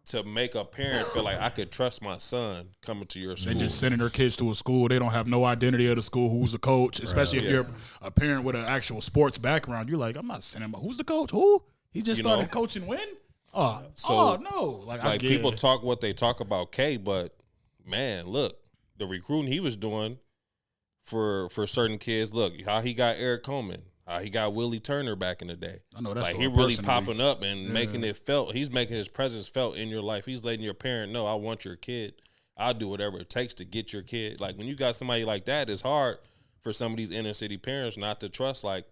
to make a parent feel like I could trust my son coming to your school. They just sending their kids to a school. They don't have no identity of the school. Who's the coach? Especially if you're a parent with an actual sports background. You're like, I'm not sending him. Who's the coach? Who? He just started coaching when? Oh no! Like people talk what they talk about K, but man, look. The recruiting he was doing for certain kids. Look how he got Eric Coleman, how he got Willie Turner back in the day. I know that's like he really popping up and making it felt. He's making his presence felt in your life. He's letting your parent know, I want your kid. I'll do whatever it takes to get your kid. Like when you got somebody like that, it's hard for some of these inner city parents not to trust like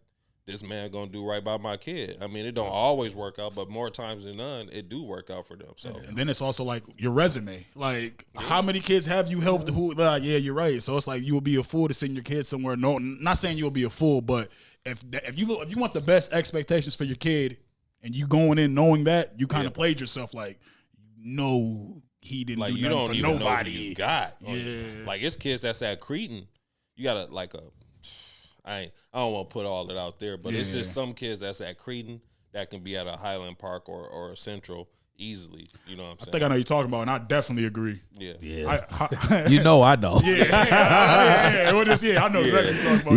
this man gonna do right by my kid. I mean, it don't always work out, but more times than none, it do work out for them. So, and then it's also like your resume. Like, how many kids have you helped? Who? Like, yeah, you're right. So it's like you will be a fool to send your kid somewhere. No, not saying you'll be a fool, but if you want the best expectations for your kid, and you going in knowing that, you kind of played yourself. Like, no, he didn't like do you nothing don't for even nobody. know who you got. Yeah. Like it's kids that's at Cretan. You gotta I don't want to put all it out there, but it's just some kids that's at Cretan that can be at a Highland Park or a Central easily. You know what I'm saying? I think I know what you're talking about, and I definitely agree. Yeah. You know I know. Yeah. Well, just, I know exactly what you're talking about.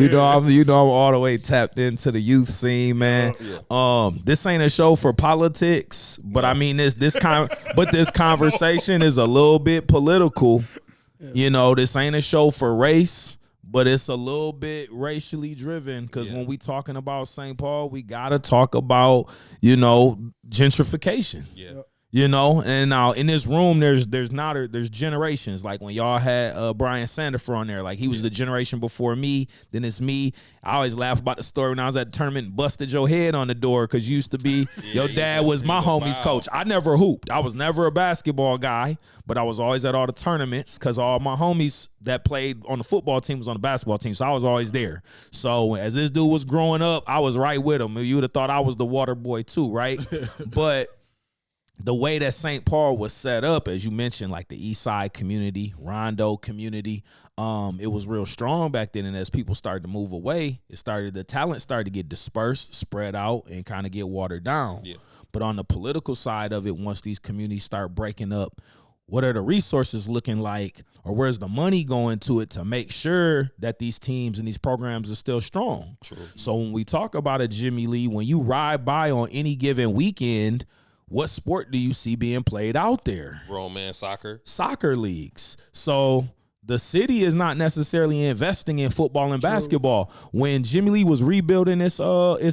You know I'm all the way tapped into the youth scene, man. This ain't a show for politics, but I mean this conversation is a little bit political. You know, this ain't a show for race, but it's a little bit racially driven because when we talking about St. Paul, we gotta talk about, you know, gentrification. Yeah. You know, and now in this room, there's generations. Like when y'all had Brian Sandifer on there, like he was the generation before me. Then it's me. I always laugh about the story when I was at the tournament and busted your head on the door because you used to be your dad was my homie's coach. I never hooped. I was never a basketball guy, but I was always at all the tournaments because all my homies that played on the football team was on the basketball team, so I was always there. So as this dude was growing up, I was right with him. You would have thought I was the water boy too, right? But the way that St. Paul was set up, as you mentioned, like the East Side community, Rondo community, it was real strong back then. And as people started to move away, the talent started to get dispersed, spread out, and kind of get watered down. Yeah. But on the political side of it, once these communities start breaking up, what are the resources looking like, or where's the money going to it to make sure that these teams and these programs are still strong? True. So when we talk about a Jimmy Lee, when you ride by on any given weekend, what sport do you see being played out there? Grown man soccer. Soccer leagues. So the city is not necessarily investing in football and basketball. When Jimmy Lee was rebuilding its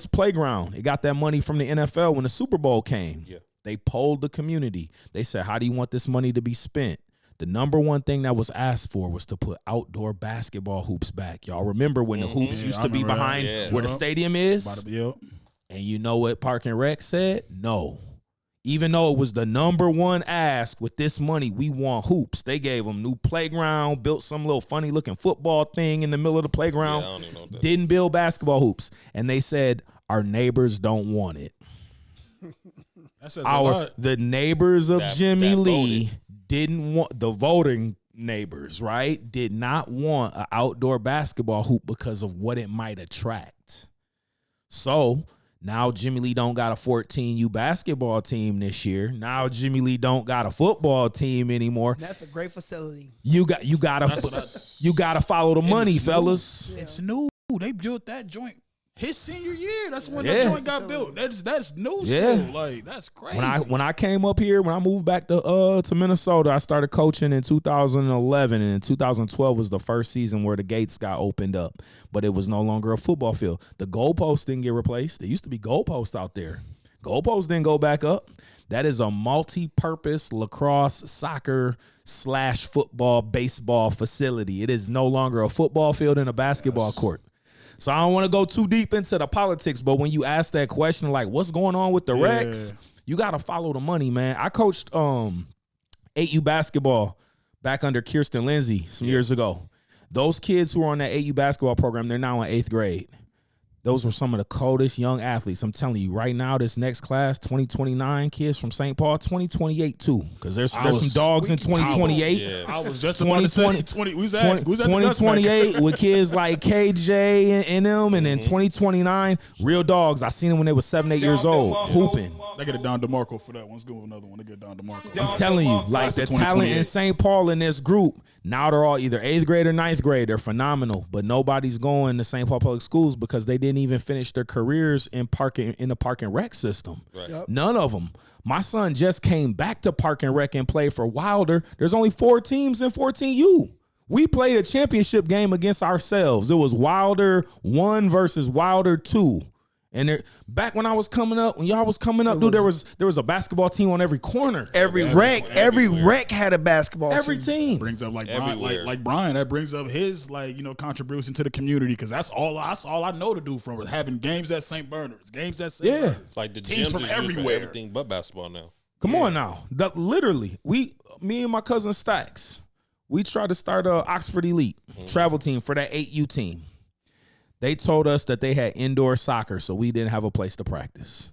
playground, it got that money from the NFL when the Super Bowl came. Yeah. They polled the community. They said, how do you want this money to be spent? The number one thing that was asked for was to put outdoor basketball hoops back. Y'all remember when the hoops used to be behind where the stadium is? And you know what Park and Rec said? No. Even though it was the number one ask, with this money, we want hoops. They gave them new playground, built some little funny looking football thing in the middle of the playground. Yeah, I don't even know what that didn't build basketball hoops. And they said, our neighbors don't want it. That says a lot. The neighbors of Jimmy Lee didn't want, the voting neighbors, right, did not want an outdoor basketball hoop because of what it might attract. So now Jimmy Lee don't got a 14U basketball team this year. Now Jimmy Lee don't got a football team anymore. That's a great facility. You gotta follow the money, fellas. It's new. They built that joint his senior year. That's when the joint got built. That's new still. Like, that's crazy. When I came up here, when I moved back to Minnesota, I started coaching in 2011, and in 2012 was the first season where the gates got opened up, but it was no longer a football field. The goalposts didn't get replaced. There used to be goalposts out there. Goalposts didn't go back up. That is a multi-purpose lacrosse, soccer / football, baseball facility. It is no longer a football field and a basketball court. So I don't want to go too deep into the politics, but when you ask that question, like what's going on with the Rex, you got to follow the money, man. I coached 8U basketball back under Kirsten Lindsay some years ago. Those kids who are on that 8U basketball program, they're now in 8th grade. Those were some of the coldest young athletes. I'm telling you right now, this next class, 2029 kids from St. Paul, 2028 too, because there's some dogs in 2028. I was just about to say 2028 with kids like KJ and them, and then 2029 real dogs. I seen them when they were 7, 8 years old hooping. They get it down DeMarco for that one. Let's go with another one. They get it down DeMarco. I'm telling you, like the talent in St. Paul in this group, now they're all either 8th grade or 9th grade. They're phenomenal, but nobody's going to St. Paul Public Schools because they didn't even finish their careers in the Park and Rec system. Right. Yep. None of them. My son just came back to Park and Rec and played for Wilder. There's only 4 teams in 14U. We played a championship game against ourselves. It was Wilder 1 versus Wilder 2. And back when I was coming up, when y'all was coming up, dude, there was a basketball team on every corner. Every rec had a basketball every team. Brings up like Brian, that brings up his contribution to the community, because that's all I know to do from having games at St. Bernard's, games at St. Bernard's. It's like the teams gyms from is used everywhere. for everything but basketball now. Come on now. Literally, me and my cousin Stacks, we tried to start a Oxford Elite travel team for that 8U team. They told us that they had indoor soccer, so we didn't have a place to practice.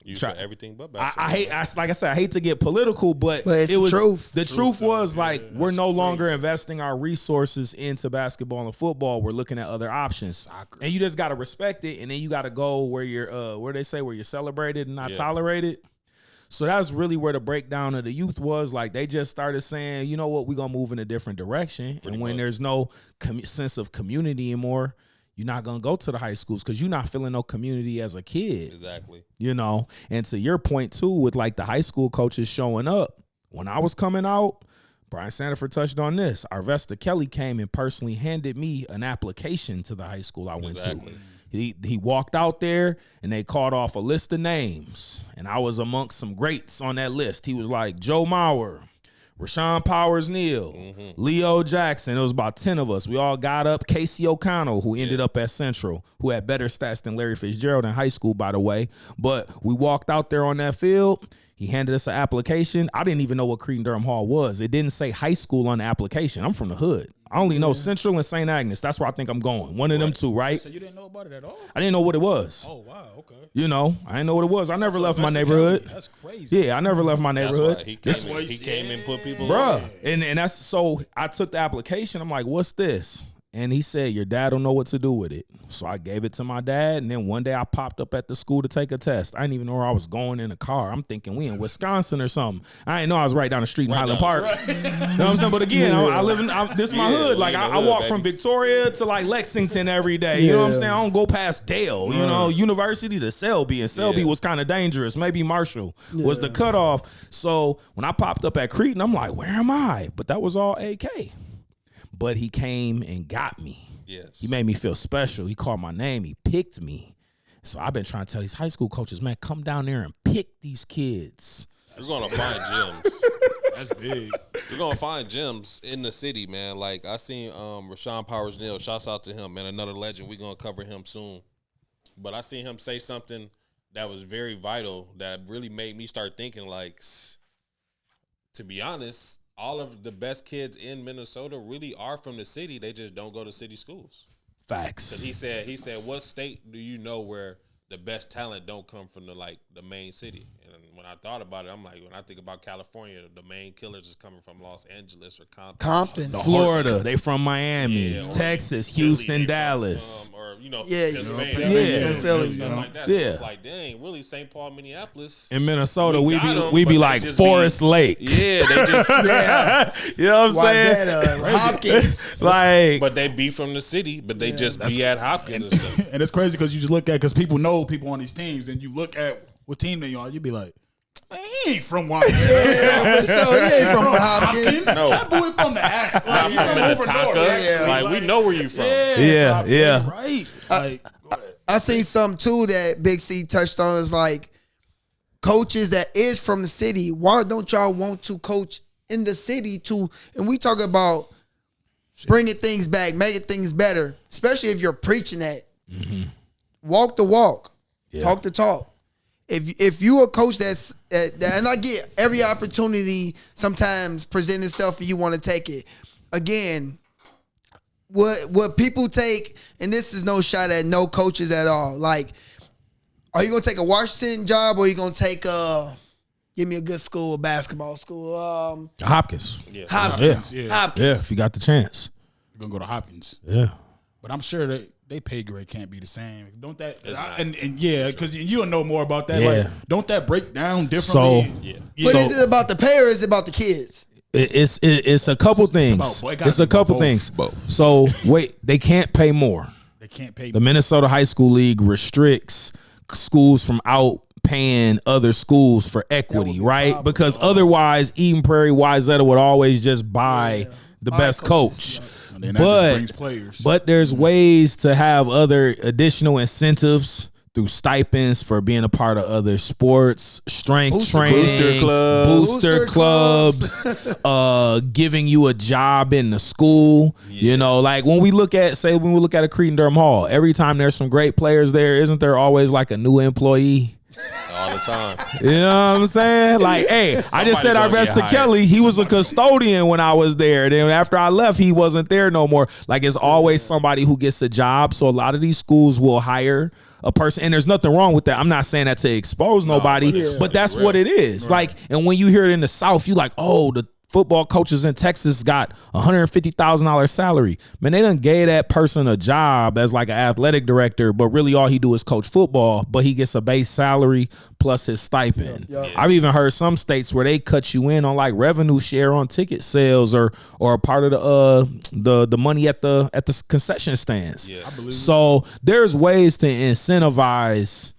Used for everything but basketball. I hate to get political, but it's the truth. The truth was we're no longer investing our resources into basketball and football. We're looking at other options. Soccer. And you just got to respect it, and then you got to go where you're where you're celebrated and not tolerated. So that's really where the breakdown of the youth was. Like, they just started saying, you know what, we're going to move in a different direction. And when there's no sense of community anymore, you're not going to go to the high schools because you're not feeling no community as a kid. Exactly. You know, and to your point, too, with like the high school coaches showing up, when I was coming out, Brian Sanford touched on this. Arvesta Kelly came and personally handed me an application to the high school I went to. He walked out there and they called off a list of names, and I was amongst some greats on that list. He was like Joe Mauer, Rashawn Powers-Neal, Leo Jackson. It was about 10 of us. We all got up. Casey O'Connell, who ended up at Central, who had better stats than Larry Fitzgerald in high school, by the way. But we walked out there on that field. He handed us an application. I didn't even know what Cretin-Durham Hall was. It didn't say high school on the application. I'm from the hood. I only know Central and St. Agnes. That's where I think I'm going. One of them two, right? So you didn't know about it at all? I didn't know what it was. Oh, wow. Okay. You know, I didn't know what it was. I never left my neighborhood. That's crazy. Yeah, I never left my neighborhood. That's why he came and put people Bruh. on. And that's so I took the application. I'm like, what's this? And he said, your dad don't know what to do with it. So I gave it to my dad. And then one day I popped up at the school to take a test. I didn't even know where I was going in a car. I'm thinking we in Wisconsin or something. I didn't know I was right down the street in Highland Park. You know what I'm saying? But again, I live in, this is my hood. Like I walk from Victoria to like Lexington every day. You know what I'm saying? I don't go past Dale, you know, University to Selby. And Selby was kind of dangerous. Maybe Marshall was the cutoff. So when I popped up at Cretin, I'm like, where am I? But that was all AK. But he came and got me. Yes. He made me feel special. He called my name. He picked me. So I've been trying to tell these high school coaches, man, come down there and pick these kids. We're going to find gyms. That's big. We're going to find gyms in the city, man. Like, I seen Rashawn Powers-Neal. Shouts out to him, man. Another legend. We're going to cover him soon. But I seen him say something that was very vital that really made me start thinking, like, to be honest, all of the best kids in Minnesota really are from the city. They just don't go to city schools. Facts. Because he said, what state do you know where the best talent don't come from the main city? And when I thought about it, I'm like, when I think about California, the main killers is coming from Los Angeles or Compton. Florida, they from Miami, Texas, Houston, Dallas. Pennsylvania. Philly, stuff like that. So it's like, dang, really St. Paul, Minneapolis. In Minnesota, we be like Forest Lake. Yeah, they just you know what I'm saying? Hopkins. Like, but they be from the city, but they just be at Hopkins and stuff. And it's crazy because you just look at, because people know people on these teams, and you look at what team they are, you be like, man, he ain't from Washington. So he ain't from Hopkins. No. That boy from the act. Like, From Minnetonka. Like, we know where you from. Yeah. Right. Like, I seen something too that Big C touched on, is like coaches that is from the city. Why don't y'all want to coach in the city too? And we talk about bringing things back, making things better, especially if you're preaching that. Walk the walk, talk the talk. If you a coach that's and I get every opportunity sometimes present itself and you want to take it. Again, what people take, and this is no shot at no coaches at all. Like, are you gonna take a Washington job, or are you gonna take give me a good school, a basketball school? Hopkins. Hopkins. Yeah. Yeah, if you got the chance. You're going to go to Hopkins. Yeah. But I'm sure that they pay grade can't be the same. Don't that? And yeah, because you'll know more about that. Yeah. Like, don't that break down differently? But is it about the pay or is it about the kids? It's a couple things. It's a couple things. So wait, they can't pay more. They can't pay. The Minnesota High School League restricts schools from out paying other schools for equity, right? Because otherwise, Eden Prairie, Wayzata would always just buy the best coach. And that just brings players. But there's ways to have other additional incentives through stipends for being a part of other sports, strength training, booster clubs, giving you a job in the school. You know, like when we look at a Cretin-Derham Hall, every time there's some great players there, isn't there always like a new employee? All the time. You know what I'm saying? Like, hey, I just said I arrested Kelly. He was a custodian when I was there. Then after I left, he wasn't there no more. Like, it's always somebody who gets a job. So a lot of these schools will hire a person, and there's nothing wrong with that. I'm not saying that to expose nobody, but that's what it is. Right. Like, and when you hear it in the South, you like, oh, the football coaches in Texas got $150,000 salary. Man, they done gave that person a job as like an athletic director, but really all he do is coach football, but he gets a base salary plus his stipend. I've even heard some states where they cut you in on like revenue share on ticket sales or a part of the money at the concession stands. Yeah. So there's ways to incentivize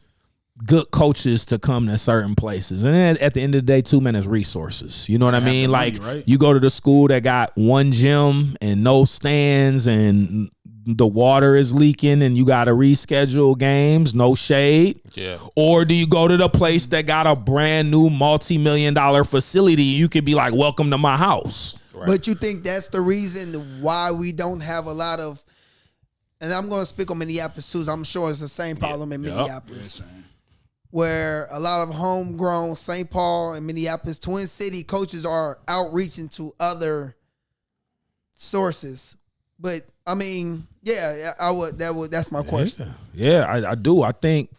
good coaches to come to certain places. And then at the end of the day, too, man, is resources. You know what I mean? Like, right? You go to the school that got one gym and no stands and the water is leaking and you got to reschedule games, no shade. Yeah. Or do you go to the place that got a brand new multi-million-dollar facility? You could be like, welcome to my house. Right. But you think that's the reason why we don't have a lot of, and I'm going to speak on Minneapolis too. I'm sure it's the same problem in Minneapolis. Where a lot of homegrown St. Paul and Minneapolis, Twin City coaches are outreaching to other sources. But I mean, that's my question. Yeah, I do. I think,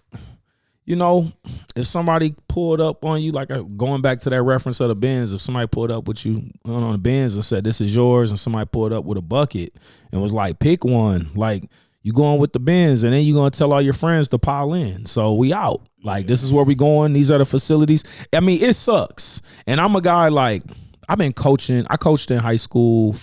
you know, if somebody pulled up on you, like going back to that reference of the Benz, if somebody pulled up with you on the Benz and said, this is yours, and somebody pulled up with a bucket and was like, pick one, like, you going with the Benz, and then you going to tell all your friends to pile in. So we out. Like, this is where we going. These are the facilities. I mean, it sucks. And I'm a guy, like, I've been coaching. I coached in high school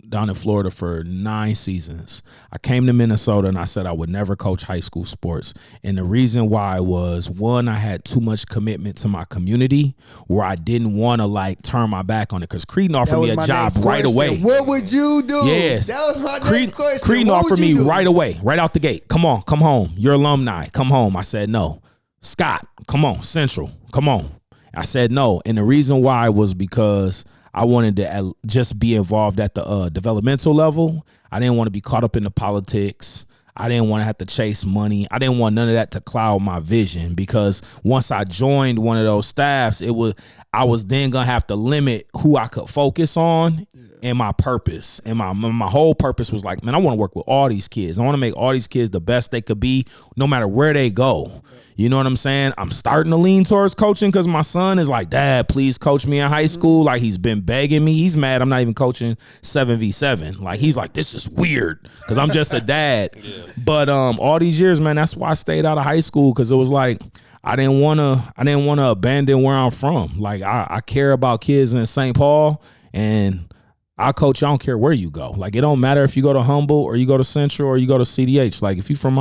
down in Florida for 9 seasons. I came to Minnesota and I said I would never coach high school sports. And the reason why was, one, I had too much commitment to my community where I didn't want to like turn my back on it, because Cretin offered me a job right away. What would you do? Yes. That was my next question. Cretin offered me right away, right out the gate. Come on, come home. You're alumni. Come home. I said no. Scott, come on. Central, come on. I said no. And the reason why was because I wanted to just be involved at the developmental level. I didn't want to be caught up in the politics. I didn't want to have to chase money. I didn't want none of that to cloud my vision, because once I joined one of those staffs, I was then gonna have to limit who I could focus on and my purpose. And my whole purpose was like, man, I want to work with all these kids. I want to make all these kids the best they could be, no matter where they go. You know what I'm saying? I'm starting to lean towards coaching because my son is like, Dad, please coach me in high school. Like, he's been begging me. He's mad I'm not even coaching 7v7. Like, he's like, this is weird because I'm just a dad. But all these years, man, that's why I stayed out of high school, because it was like, I didn't want to abandon where I'm from. Like, I care about kids in St. Paul, and I coach. I don't care where you go. Like, it don't matter if you go to Humble or you go to Central or you go to CDH. Like, if you from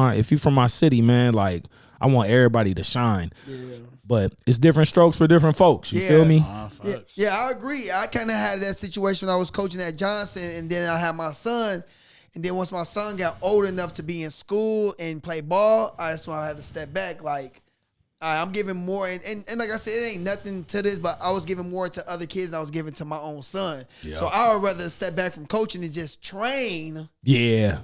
my city, man, like, I want everybody to shine. Yeah. But it's different strokes for different folks. You feel me? Yeah, I agree. I kind of had that situation when I was coaching at Johnson, and then I had my son. And then once my son got old enough to be in school and play ball, that's when I had to step back. Like, I'm giving more. And like I said, it ain't nothing to this, but I was giving more to other kids than I was giving to my own son. Yep. So I would rather step back from coaching and just train. Yeah.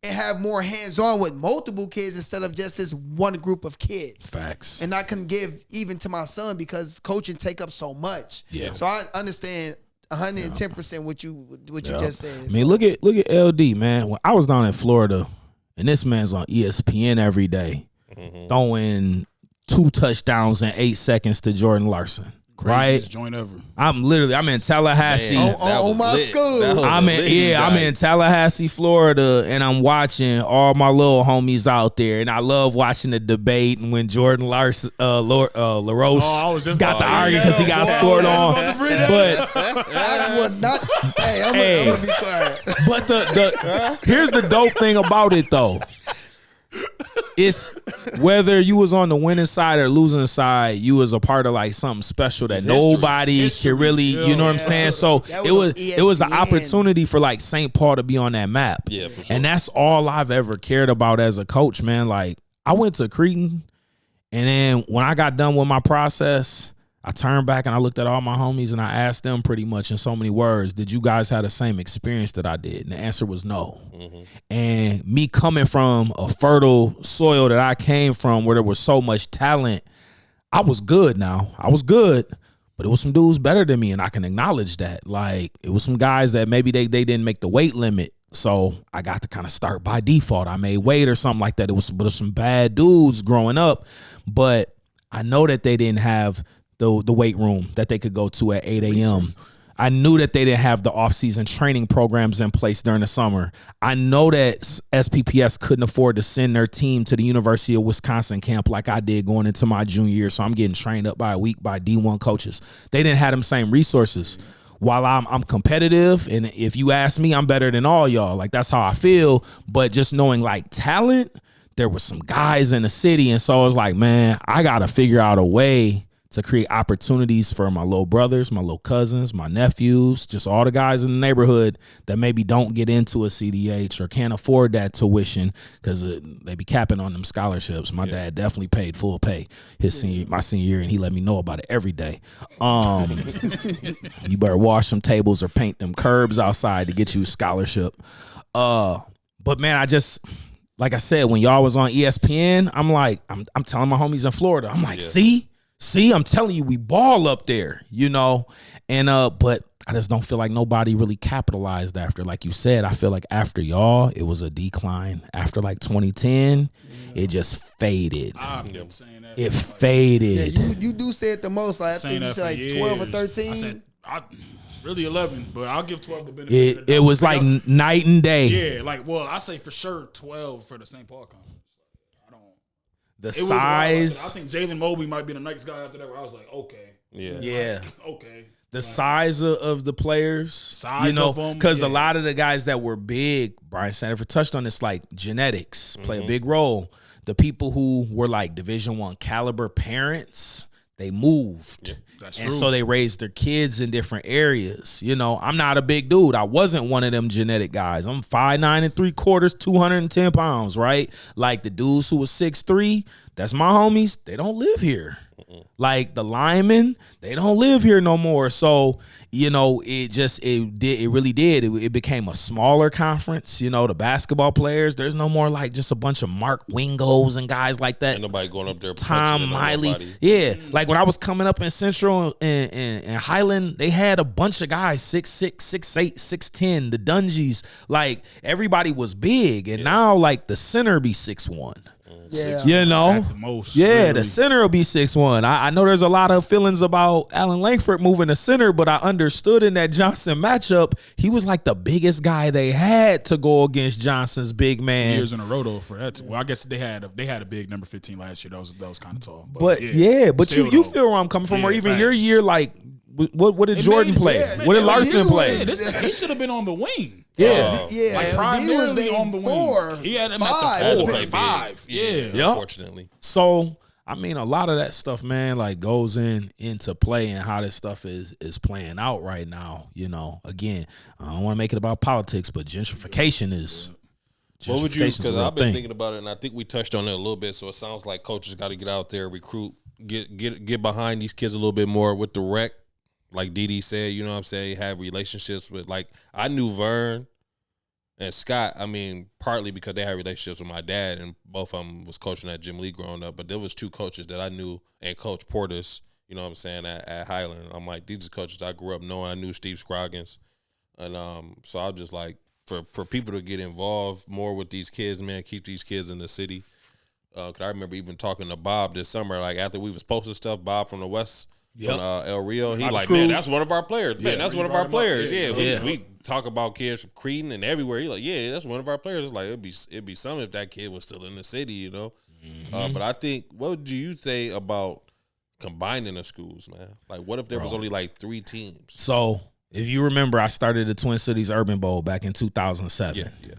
And have more hands-on with multiple kids instead of just this one group of kids. Facts. And I can give even to my son because coaching take up so much. Yeah. So I understand 110% what you just said. I mean, look at LD, man. When I was down in Florida, and this man's on ESPN every day, throwing 2 touchdowns in 8 seconds to Jordan Larson. Craziest joint ever. I'm in Tallahassee. On my school. I'm in Tallahassee, Florida, and I'm watching all my little homies out there, and I love watching the debate. And when Jordan Larson, LaRoche got the argument because he got scored on, but I would not. Hey, I'm gonna be quiet. But here's the dope thing about it though. It's whether you was on the winning side or losing side, you was a part of like something special that nobody can really, you know what I'm saying? So it was an opportunity for like St. Paul to be on that map. Yeah, for sure. And that's all I've ever cared about as a coach, man. Like, I went to Cretan, and then when I got done with my process, I turned back and I looked at all my homies and I asked them pretty much in so many words, did you guys have the same experience that I did? And the answer was no. And me coming from a fertile soil that I came from where there was so much talent, I was good now. I was good, but it was some dudes better than me, and I can acknowledge that. Like, it was some guys that maybe they didn't make the weight limit, so I got to kind of start by default. I made weight or something like that. It was some bad dudes growing up, but I know that they didn't have the weight room that they could go to at 8 a.m. I knew that they didn't have the off-season training programs in place during the summer. I know that SPPS couldn't afford to send their team to the University of Wisconsin camp like I did going into my junior year, so I'm getting trained up by a week by D1 coaches. They didn't have them same resources. While I'm competitive, and if you ask me, I'm better than all y'all. Like, that's how I feel. But just knowing, like, talent, there was some guys in the city, and so I was like, man, I got to figure out a way to create opportunities for my little brothers, my little cousins, my nephews, just all the guys in the neighborhood that maybe don't get into a CDH or can't afford that tuition because they be capping on them scholarships. My dad definitely paid full pay my senior year, and he let me know about it every day. You better wash some tables or paint them curbs outside to get you a scholarship. But man, I just, like I said, when y'all was on ESPN, I'm like, I'm telling my homies in Florida, I'm like, See, I'm telling you, we ball up there, you know, and but I just don't feel like nobody really capitalized after. Like you said, I feel like after y'all, it was a decline. After like 2010, it just faded. It faded. Yeah, you do say it the most. Like, I think you said like 12 or 13. Really 11, but I'll give 12 the benefit of the doubt. It was like night and day. Yeah, like, well, I say for sure 12 for the St. Paul Conference. The size. I think Jalen Mobley might be the next guy after that where I was like, okay. Yeah. Okay. The size of the players, you know, because a lot of the guys that were big, Brian Sanford touched on this, like genetics play a big role. The people who were like Division I caliber parents, they moved. That's true. So they raised their kids in different areas. You know, I'm not a big dude. I wasn't one of them genetic guys. I'm 5'9 3/4, 210 pounds, right? Like the dudes who was 6'3", that's my homies. They don't live here. Like the linemen, they don't live here no more. So, you know, it really did. It became a smaller conference. You know, the basketball players, there's no more like just a bunch of Mark Wingos and guys like that. Ain't nobody going up there. Tom Miley. Yeah. Like when I was coming up in Central and Highland, they had a bunch of guys, 6'6", 6'8", 6'10", the Dungies. Like everybody was big. And now like the center be 6'1". Yeah. You know, at the most, yeah, really. The center will be 6'1". I know there's a lot of feelings about Alan Langford moving to center, but I understood in that Johnson matchup, he was like the biggest guy they had to go against Johnson's big man. Years in a row though for that. Well, I guess they had a big number 15 last year. That was kind of tall. But you feel where I'm coming from, or even facts. your year, like what did Jordan play? What did Larson play? He should have been on the wing. Yeah. Like primarily on the wing. He had him at the 4, 5. Yeah. Unfortunately. So I mean, a lot of that stuff, man, like goes into play and how this stuff is playing out right now. You know, again, I don't want to make it about politics, but gentrification is. What would you? Because I've been thinking about it, and I think we touched on it a little bit. So it sounds like coaches got to get out there, recruit, get behind these kids a little bit more with the rec. Like Dede said, you know what I'm saying, have relationships with, like, I knew Vern and Scott, I mean, partly because they had relationships with my dad, and both of them was coaching at Jim Lee growing up, but there was two coaches that I knew, and Coach Portis, you know what I'm saying, at Highland. I'm like, these are coaches I grew up knowing. I knew Steve Scroggins. And so I'm just like, for people to get involved more with these kids, man, keep these kids in the city. Because I remember even talking to Bob this summer, like after we was posting stuff, Bob from the West, El Rio, he like, man, that's one of our players. Man, that's one of our players. We talk about kids from Cretan and everywhere. He like, yeah, that's one of our players. It's like it'd be something if that kid was still in the city, you know. But I think, what do you say about combining the schools, man? Like, what if there was only like 3 teams? So if you remember, I started the Twin Cities Urban Bowl back in 2007. Yeah.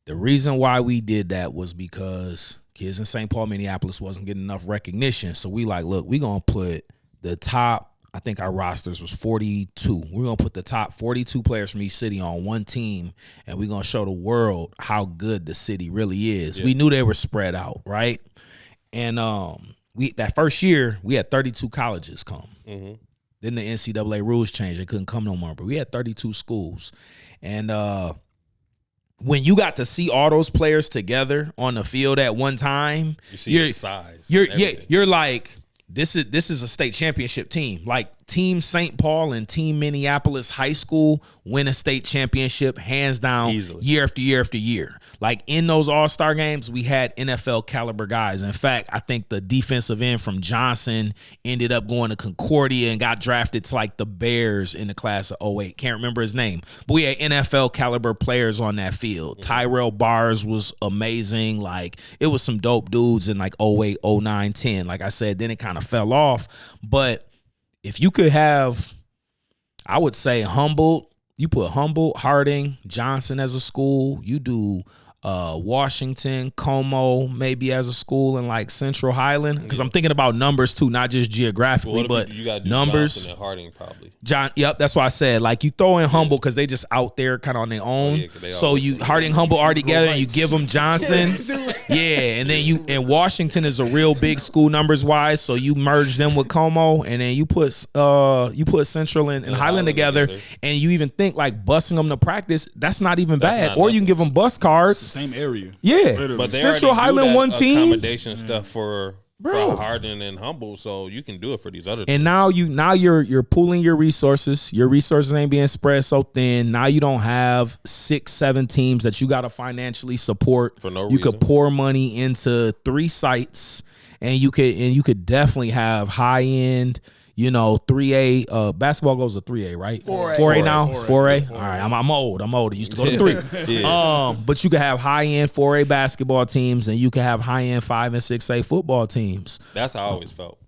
The reason why we did that was because kids in St. Paul, Minneapolis wasn't getting enough recognition. So we like, look, we gonna put the top, I think our rosters was 42. We're going to put the top 42 players from each city on one team, and we're going to show the world how good the city really is. Yeah. We knew they were spread out, right? And we that first year we had 32 colleges come. Mm-hmm. Then the NCAA rules changed; they couldn't come no more. But we had 32 schools, and when you got to see all those players together on the field at one time, you see your size. You're like, this is a state championship team. Like Team St. Paul and Team Minneapolis High School win a state championship hands down easily. Year after year after year. Like in those All-Star games, we had NFL caliber guys. In fact, I think the defensive end from Johnson ended up going to Concordia and got drafted to like the Bears in the class of 08. Can't remember his name. But we had NFL caliber players on that field. Tyrell Bars was amazing. Like it was some dope dudes in like 08, 09, 10. Like I said, then it kind of fell off. But if you could have, I would say Humboldt, you put Humboldt, Harding, Johnson as a school, you do Washington, Como maybe as a school, and like Central Highland, because I'm thinking about numbers too, not just geographically, but you gotta do numbers. Johnson and Harding probably. Yep, that's why I said like you throw in Humboldt because they just out there kind of on their own. So you Harding, Humboldt are together, and you give them Johnson. And then and Washington is a real big school numbers wise, so you merge them with Como, and then you put Central and Highland together, and you even think like busing them to practice. That's not even bad. Or you can give them bus cards. Same area. Yeah. But they Central Highland one team. Accommodation stuff for Harding and Humboldt, so you can do it for these other teams. And now you're pooling your resources. Your resources ain't being spread so thin. Now you don't have 6-7 teams that you got to financially support. For no you reason. could pour money into 3 sites, and you could definitely have high end. 3A basketball goes to 3A, right? 4A now. It's 4A. All right, I'm old. I used to go to 3. But you could have high end 4A basketball teams, and you could have high end 5 and 6A football teams. That's how I always felt.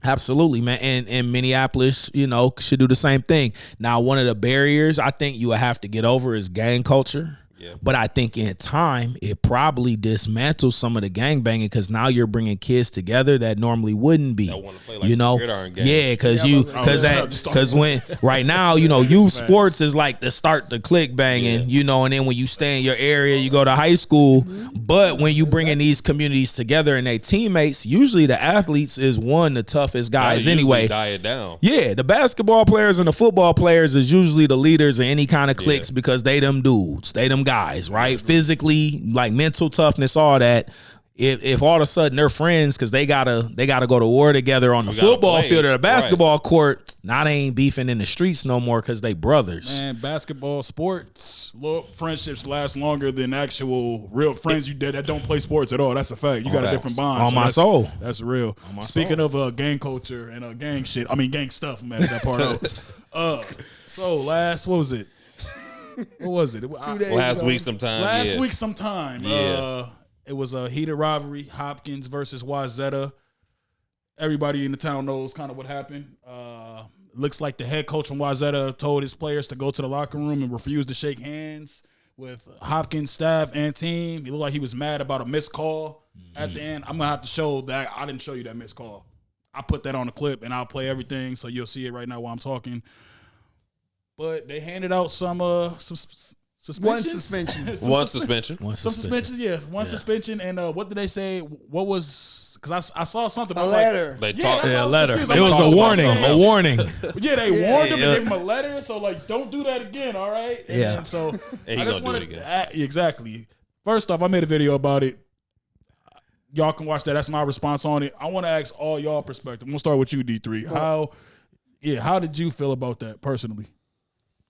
Absolutely, man. And Minneapolis, should do the same thing. Now, one of the barriers I think you would have to get over is gang culture. Yeah. But I think in time, it probably dismantles some of the gangbanging because now you're bringing kids together that normally wouldn't be. That want to play like yeah, because when right now, youth sports is like the start the click banging, and then when you stay in your area, you go to high school. But when you bring in these communities together and they teammates, usually the athletes is the toughest guys anyway. Die it down. Yeah, the basketball players and the football players is usually the leaders of any kind of cliques because they them dudes, they them guys, right? Physically, like mental toughness, all that. If all of a sudden they're friends because they gotta go to war together on the football field or the basketball court, now they ain't beefing in the streets no more because they brothers. Man, basketball sports, friendships last longer than actual real friends you did that don't play sports at all. That's a fact. You got a different bond. On my soul. That's real. Speaking of gang culture and gang shit, gang stuff, man, that part out. So what was it? Last week sometime. Yeah. It was a heated rivalry, Hopkins versus wayzata. Everybody in the town knows kind of what happened. Looks like the head coach from wayzata told his players to go to the locker room and refuse to shake hands with Hopkins staff and team. He looked like he was mad about a missed call at the end. I'm going to have to show that. I didn't show you that missed call. I put that on the clip, and I'll play everything, so you'll see it right now while I'm talking. But they handed out some One suspension. One suspension. Yes. One suspension. And what did they say? What was, because I saw something about a letter. A letter. It was a warning. A warning. Yeah, they warned him and gave him a letter. So, don't do that again, all right? And so and I just wanted to. Exactly. First off, I made a video about it. Y'all can watch that. That's my response on it. I want to ask all y'all perspective. I'm going to start with you, D3. How did you feel about that personally?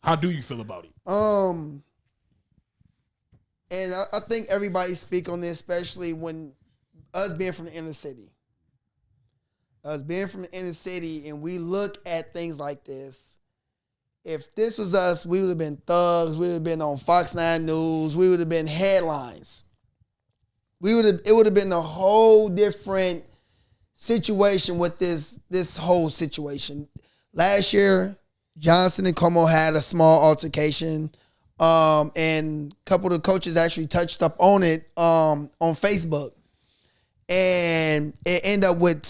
How do you feel about it? And I think everybody speak on this, especially when us being from the inner city. Us being from the inner city, and we look at things like this. If this was us, we would have been thugs. We would have been on Fox 9 News. We would have been headlines. It would have been a whole different situation with this whole situation. Last year, Johnson and Como had a small altercation. And a couple of the coaches actually touched up on it on Facebook. And it ended up with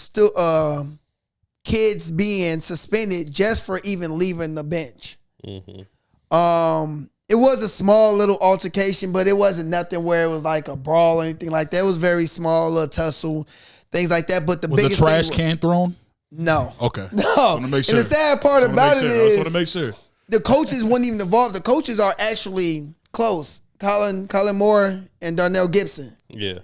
kids being suspended just for even leaving the bench. Mm-hmm. It was a small little altercation, but it wasn't nothing where it was like a brawl or anything like that. It was very small, little tussle. things like that. But the Was biggest the trash thing, can thrown? No. Okay. No. Make sure. And the sad part about it I is, just want to make sure the coaches weren't even involved. The coaches are actually close. Colin Moore and Darnell Gibson. Yeah.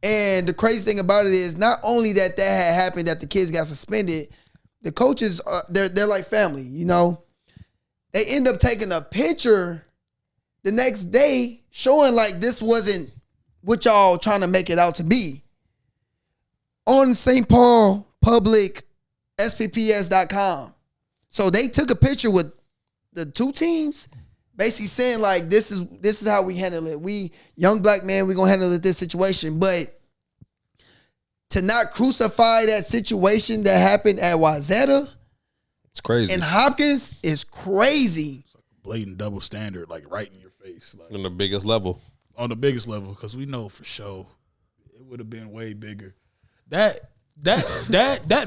And the crazy thing about it is not only that had happened, that the kids got suspended, the coaches, they're like family, you know. They end up taking a picture the next day showing like this wasn't what y'all trying to make it out to be. On St. Paul Public SPPS.com. So they took a picture with the two teams, basically saying like this is how we handle it. We young black man, we gonna handle it this situation. But to not crucify that situation that happened at Wayzata, it's crazy. and Hopkins is crazy. it's like a blatant double standard, like right in your face, like On the biggest level. on the biggest level, because we know for sure it would have been way bigger. That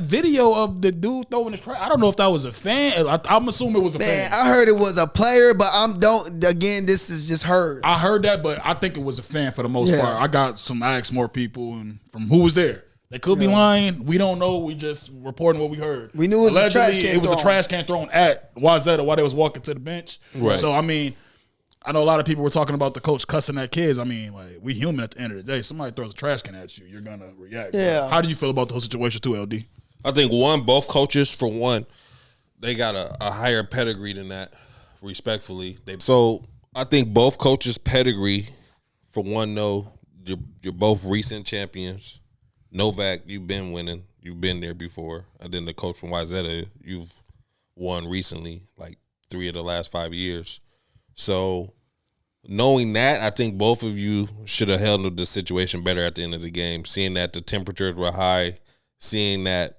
video of the dude throwing the trash, I don't know if that was a fan. I'm assuming it was a Man, fan. I heard it was a player, but this is just heard. I heard that, but I think it was a fan for the most Yeah. part. I asked more people and from who was there. They could be lying. We don't know. We just reporting what we heard. We knew it was a trash can It was thrown. a trash can thrown at Wayzata while they was walking to the bench. Right. So I mean, I know a lot of people were talking about the coach cussing at kids. I mean, like, we human at the end of the day. Somebody throws a trash can at you, you're gonna react. Yeah. How do you feel about the whole situation too, LD? I think both coaches, for one, they got a higher pedigree than that, respectfully. So I think both coaches' pedigree, for one, you're both recent champions. Novak, you've been winning. You've been there before. And then the coach from Wayzata, you've won recently, like 3 of the last 5 years. So knowing that, I think both of you should have handled the situation better at the end of the game. Seeing that the temperatures were high, seeing that,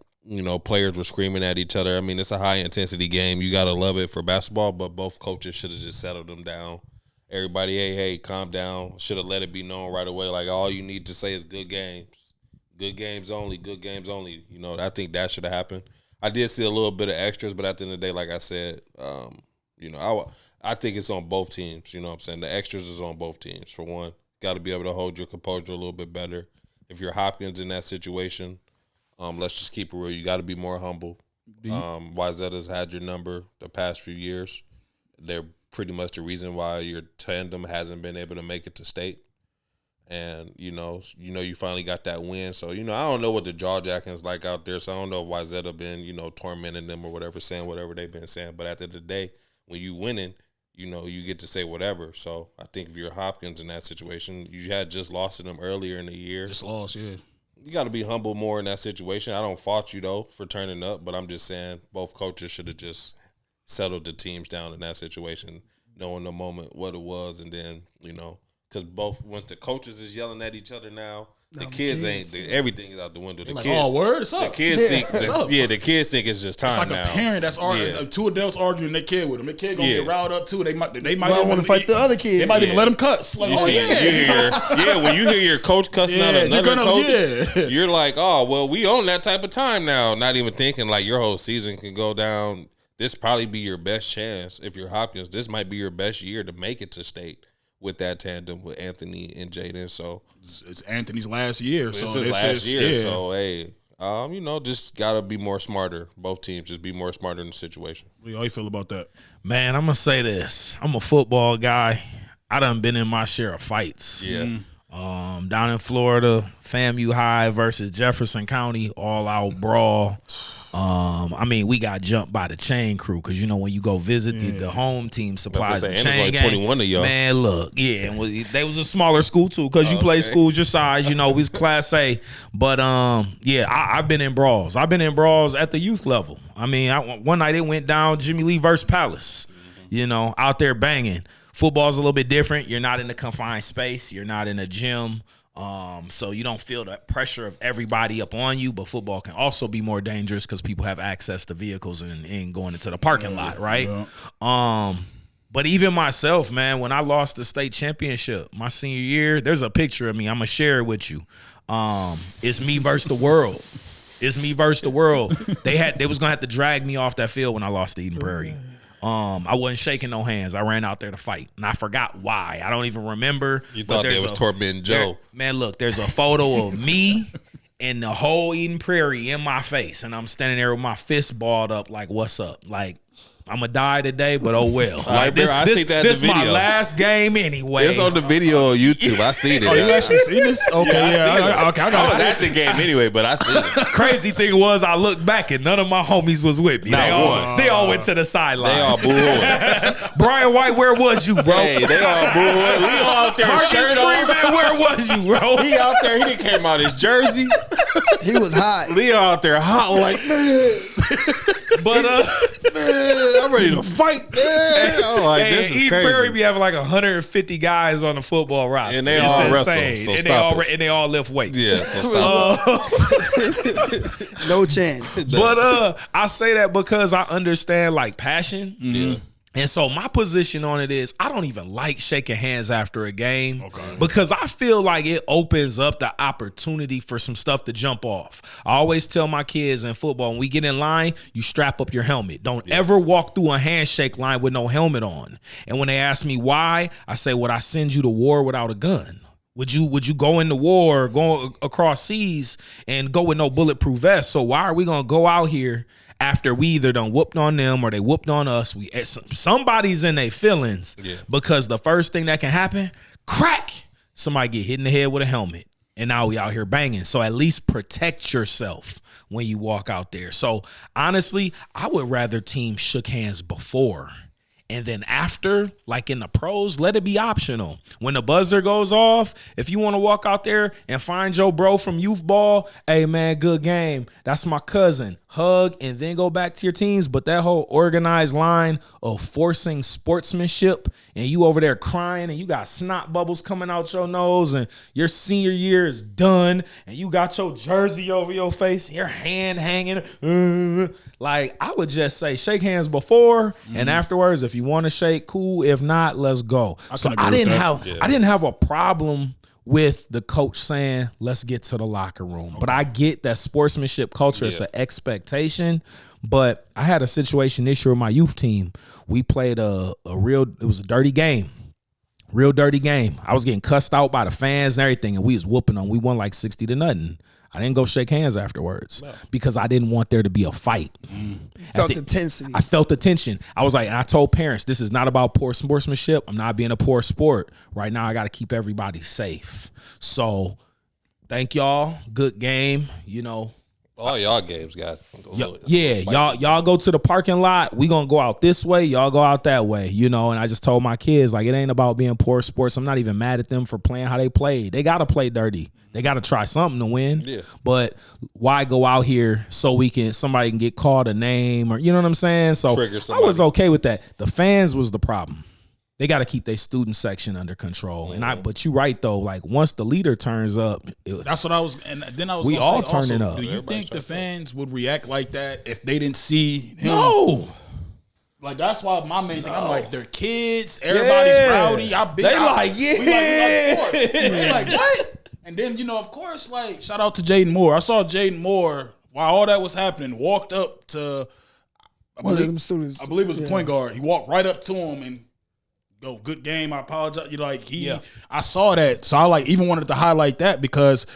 players were screaming at each other. I mean, it's a high-intensity game. You got to love it for basketball, but both coaches should have just settled them down. Everybody, hey, calm down. Should have let it be known right away. Like, all you need to say is good games. Good games only, good games only. I think that should have happened. I did see a little bit of extras, but at the end of the day, like I said, I think it's on both teams. You know what I'm saying? The extras is on both teams. For one, got to be able to hold your composure a little bit better. If you're Hopkins in that situation, let's just keep it real. You got to be more humble. Wayzata's had your number the past few years. They're pretty much the reason why your tandem hasn't been able to make it to state. And, you finally got that win. So, I don't know what the jaw-jacking is like out there. So, I don't know if Wayzata been, tormenting them or whatever, saying whatever they've been saying. But at the end of the day, when you winning, you get to say whatever. So, I think if you're Hopkins in that situation, you had just lost to them earlier in the year. Just lost, yeah. You got to be humble more in that situation. I don't fault you, though, for turning up. But I'm just saying both coaches should have just settled the teams down in that situation, knowing the moment what it was. And then, because once the coaches is yelling at each other now, the kids ain't. Everything is out the window. The Like, kids, oh, word, it's up. The kids think, up. the kids think it's just time It's like now. a parent that's arguing. Yeah. Two adults arguing their kid with them. Their kid gonna get riled up too. They might Might want to fight the other kid. They might even let them cuss. Like, When you hear your coach cussing out another coach, yeah. you're like, oh, well, we own that type of time now. Not even thinking like your whole season can go down. This probably be your best chance if you're Hopkins. This might be your best year to make it to state with that tandem with Anthony and Jaden. So it's Anthony's last year. So it's his last year. Yeah. So hey, just gotta be more smarter. Both teams just be more smarter in the situation. How you feel about that? Man, I'm gonna say this. I'm a football guy. I done been in my share of fights. Yeah. Down in Florida, FAMU High versus Jefferson County, all out brawl. We got jumped by the chain crew because when you go visit the home team supplies the And it's chain like gang. 21 of y'all. Man, look, yeah, they was a smaller school too because you play schools your size. We was Class A, but I've been in brawls. I've been in brawls at the youth level. One night it went down Jimmy Lee versus Palace. Out there banging. Football's a little bit different. You're not in a confined space. You're not in a gym. So you don't feel the pressure of everybody up on you, but football can also be more dangerous because people have access to vehicles and going into the parking lot, right? Yeah. But even myself, man, when I lost the state championship my senior year, there's a picture of me. I'm gonna share it with you. It's me versus the world. It's me versus the world. They was gonna have to drag me off that field when I lost to Eden Prairie. I wasn't shaking no hands. I ran out there to fight, and I forgot why. I don't even remember. You thought they was tormenting Joe. Man, look, there's a photo of me and the whole Eden Prairie in my face, and I'm standing there with my fist balled up, like, "What's up?" Like, I'm gonna die today, but oh well. Like, this this my last game anyway. It's on the video on YouTube. I seen it. Oh, you actually seen this? Okay, I got was at the game anyway, but I seen it. Crazy thing was, I looked back and none of my homies was with me. They all went to the sideline. They all booing. Brian White, where was you, bro? Hey, they all booing. We all out there, Marcus shirt Freeman, on. where was you, bro? He out there. He didn't came out his jersey. He was hot. Leo out there hot, like, man. But man, I'm ready to fight. Man. I'm like, this is Eden crazy. Prairie be having like 150 guys on the football roster, And they all wrestle, insane. so and stop it. And they all lift weights. Yeah, so stop. No chance. But I say that because I understand like passion. Yeah. And so my position on it is I don't even like shaking hands after a game because I feel like it opens up the opportunity for some stuff to jump off. I always tell my kids in football, when we get in line, you strap up your helmet. Don't ever walk through a handshake line with no helmet on. And when they ask me why, I say, would I send you to war without a gun? Would you go into war, go across seas and go with no bulletproof vest? So why are we going to go out here after we either done whooped on them or they whooped on us? Somebody's in their feelings because the first thing that can happen, crack, somebody get hit in the head with a helmet. And now we out here banging. So at least protect yourself when you walk out there. So honestly, I would rather teams shook hands before. And then after, like in the pros, let it be optional. When the buzzer goes off, if you want to walk out there and find your bro from youth ball, hey, man, good game. That's my cousin. Hug and then go back to your teams. But that whole organized line of forcing sportsmanship and you over there crying and you got snot bubbles coming out your nose and your senior year is done and you got your jersey over your face and your hand hanging. Like, I would just say shake hands before and afterwards. If you want to shake, cool. If not, let's go. I didn't have a problem with the coach saying, let's get to the locker room. But I get that sportsmanship culture is an expectation. But I had a situation this year with my youth team. We played it was a dirty game. Real dirty game. I was getting cussed out by the fans and everything, and we was whooping them. We won like 60-0. I didn't go shake hands afterwards because I didn't want there to be a fight. Felt the intensity. I felt the tension. I was like, and I told parents, this is not about poor sportsmanship. I'm not being a poor sport. Right now, I got to keep everybody safe. So thank y'all. Good game. You know, all y'all games, guys. Y'all go to the parking lot. We gonna go out this way. Y'all go out that way. You know, and I just told my kids, like, it ain't about being poor sports. I'm not even mad at them for playing how they played. They gotta play dirty. They gotta try something to win. Yeah. But why go out here so somebody can get called a name or you know what I'm saying? So I was okay with that. The fans was the problem. They got to keep their student section under control. But you're right though. Like once the leader turns up, that's what I was. And then I was. We all turning up. Do you think the fans would react like that if they didn't see him? No. Like that's why my main thing. I'm like, they're kids. Everybody's rowdy. We like sports. They like what? And then of course, like shout out to Jaden Moore. I saw Jaden Moore while all that was happening. Walked up to one of them students. I believe it was a point guard. He walked right up to him and. Go, good game. I apologize. I saw that. So I even wanted to highlight that because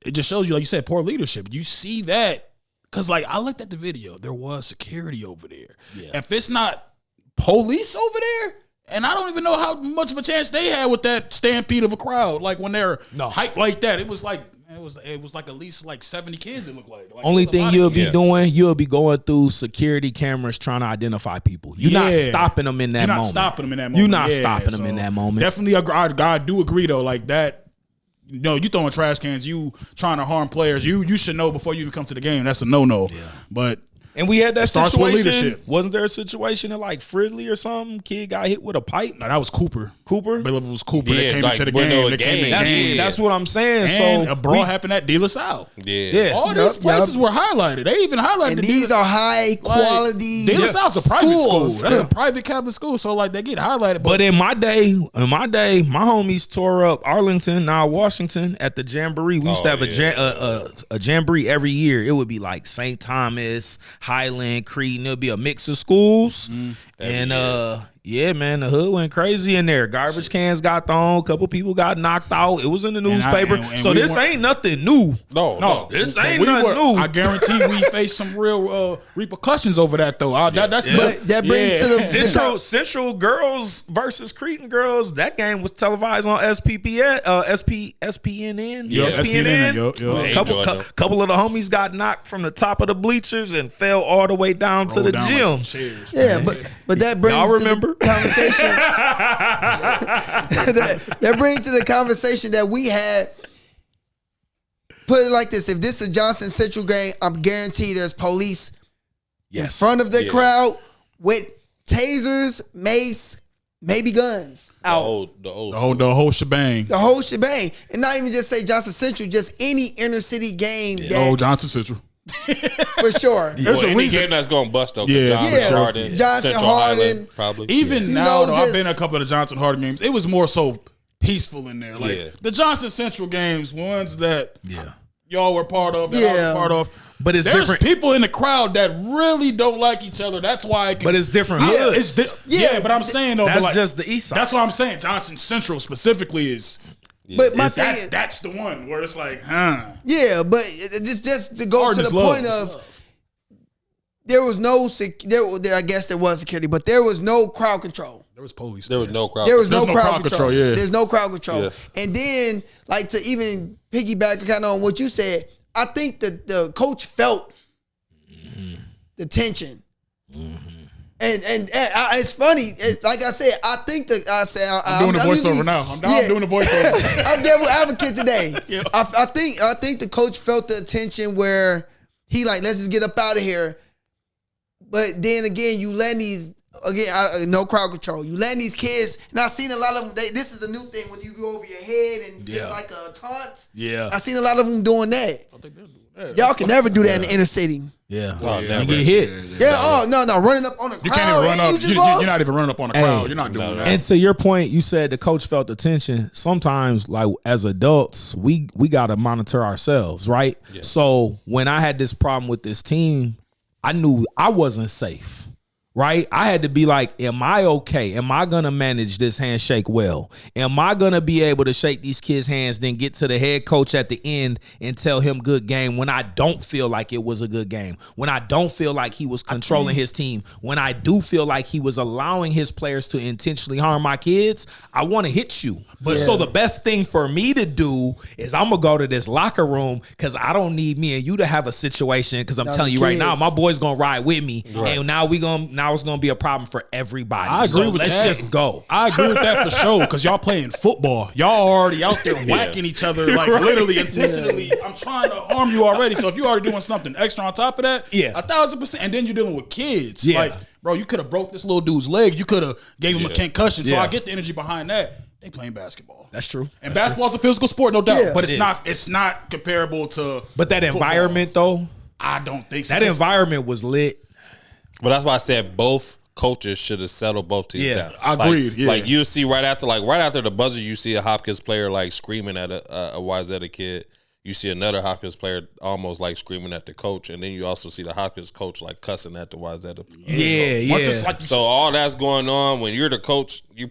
it just shows you, like you said, poor leadership. You see that because I looked at the video. There was security over there. Yeah. If it's not police over there, and I don't even know how much of a chance they had with that stampede of a crowd. Like when they're hyped like that, it was like at least 70 kids. It looked like only thing you'll be doing, you'll be going through security cameras trying to identify people. You're not stopping them in that moment. You're not stopping them in that moment. You're not stopping them in that moment. Definitely, I do agree though. Like that, you throwing trash cans, you trying to harm players. You should know before you even come to the game. That's a no. Yeah. But. And we had that situation. With leadership. Wasn't there a situation in Fridley or something? Kid got hit with a pipe. No, that was Cooper. I believe it was Cooper that came into the game. That's what I'm saying. And so a brawl happened at De La Salle. Yeah. All these places were highlighted. They even highlighted. And these are high quality. De La Salle's a private school. That's a private Catholic school. So they get highlighted. But in my day, my homies tore up Arlington, now Washington at the Jamboree. We used to have a Jamboree every year. It would be like St. Thomas, Highland, Creed, and it'll be a mix of schools. And Yeah, man, the hood went crazy in there. Garbage cans got thrown. A couple people got knocked out. It was in the newspaper. So this ain't nothing new. No. This ain't nothing new. I guarantee we face some real repercussions over that, though. But that brings to the Central girls versus Cretan girls. That game was televised on SPNN. Yeah, SPNN. Couple of the homies got knocked from the top of the bleachers and fell all the way down to the gym. But that brings y'all remember to the conversation. that brings to the conversation that we had. Put it like this: if this is a Johnson Central game, I'm guaranteed there's police in front of the crowd with tasers, mace, maybe guns. The whole shebang. The whole shebang, and not even just say Johnson Central, just any inner city game. Oh, Johnson Central. For sure. There's a reason that's going to bust though. Johnson Harden. Probably. Even now, though, I've been to a couple of the Johnson Harden games. It was more so peaceful in there. Like the Johnson Central games, ones that y'all were part of, that I was part of. But there's different people in the crowd that really don't like each other. That's why. But it's different hoods. But I'm saying though, that's just the East Side. That's what I'm saying. Johnson Central specifically is. But my thing is, that's the one where it's like, Yeah, but it's just to go to the point of there was no I guess there was security, but there was no crowd control. There was police. There was no crowd. There was no crowd control. Yeah. There's no crowd control. Yeah. And then, like, to even piggyback kind of on what you said, I think that the coach felt the tension. And it's funny. Like I said, I think that I'm doing the voiceover now. I'm doing the voiceover. I'm devil advocate today. I think the coach felt the tension where he like, let's just get up out of here. But then again, you let these no crowd control. You letting these kids, and I've seen a lot of them. This is the new thing when you go over your head and it's like a taunt. Yeah, I've seen a lot of them doing that. Y'all can never do that in the inner city. Yeah, you get hit. No, running up on the crowd. You can't even run up. You're not even running up on the crowd. You're not doing that. And to your point, you said the coach felt the tension. Sometimes, like as adults, we gotta monitor ourselves, right? Yeah. So when I had this problem with this team, I knew I wasn't safe. Right? I had to be like, am I okay? Am I going to manage this handshake well? Am I going to be able to shake these kids' hands, then get to the head coach at the end and tell him good game when I don't feel like it was a good game, when I don't feel like he was controlling his team, when I do feel like he was allowing his players to intentionally harm my kids? I want to hit you. But so the best thing for me to do is I'm going to go to this locker room because I don't need me and you to have a situation because I'm telling you right now, my boy's going to ride with me. Right. And now it's going to be a problem for everybody. I agree with that. Let's just go. I agree with that for sure because y'all playing football. Y'all already out there whacking each other like literally intentionally. I'm trying to harm you already. So if you already doing something extra on top of that, 1,000%. And then you're dealing with kids. Yeah. Like, bro, you could have broke this little dude's leg. You could have gave him a concussion. So I get the energy behind that. They playing basketball. That's true. And basketball's a physical sport, no doubt. But it's not comparable to But that football. Environment though, I don't think so. That environment was lit. But that's why I said both coaches should have settled both teams down. Agreed. Like you see right after the buzzer, you see a Hopkins player like screaming at a wayzata kid. You see another Hopkins player almost like screaming at the coach, and then you also see the Hopkins coach like cussing at the wayzata. So all that's going on when you're the coach. You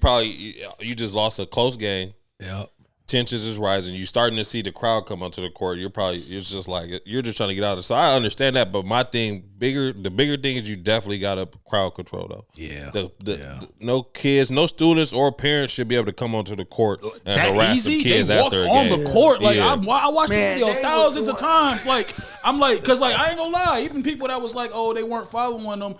just lost a close game. Yeah. Tensions is rising. You're starting to see the crowd come onto the court. It's just like you're just trying to get out of it. So I understand that, but my thing, the bigger thing is you definitely got to crowd control though. Yeah. No kids, no students or parents should be able to come onto the court and harass some kids after a game. On the court, like I watched the video thousands of times. Like I'm like, because like I ain't gonna lie, even people that was like, oh, they weren't following them.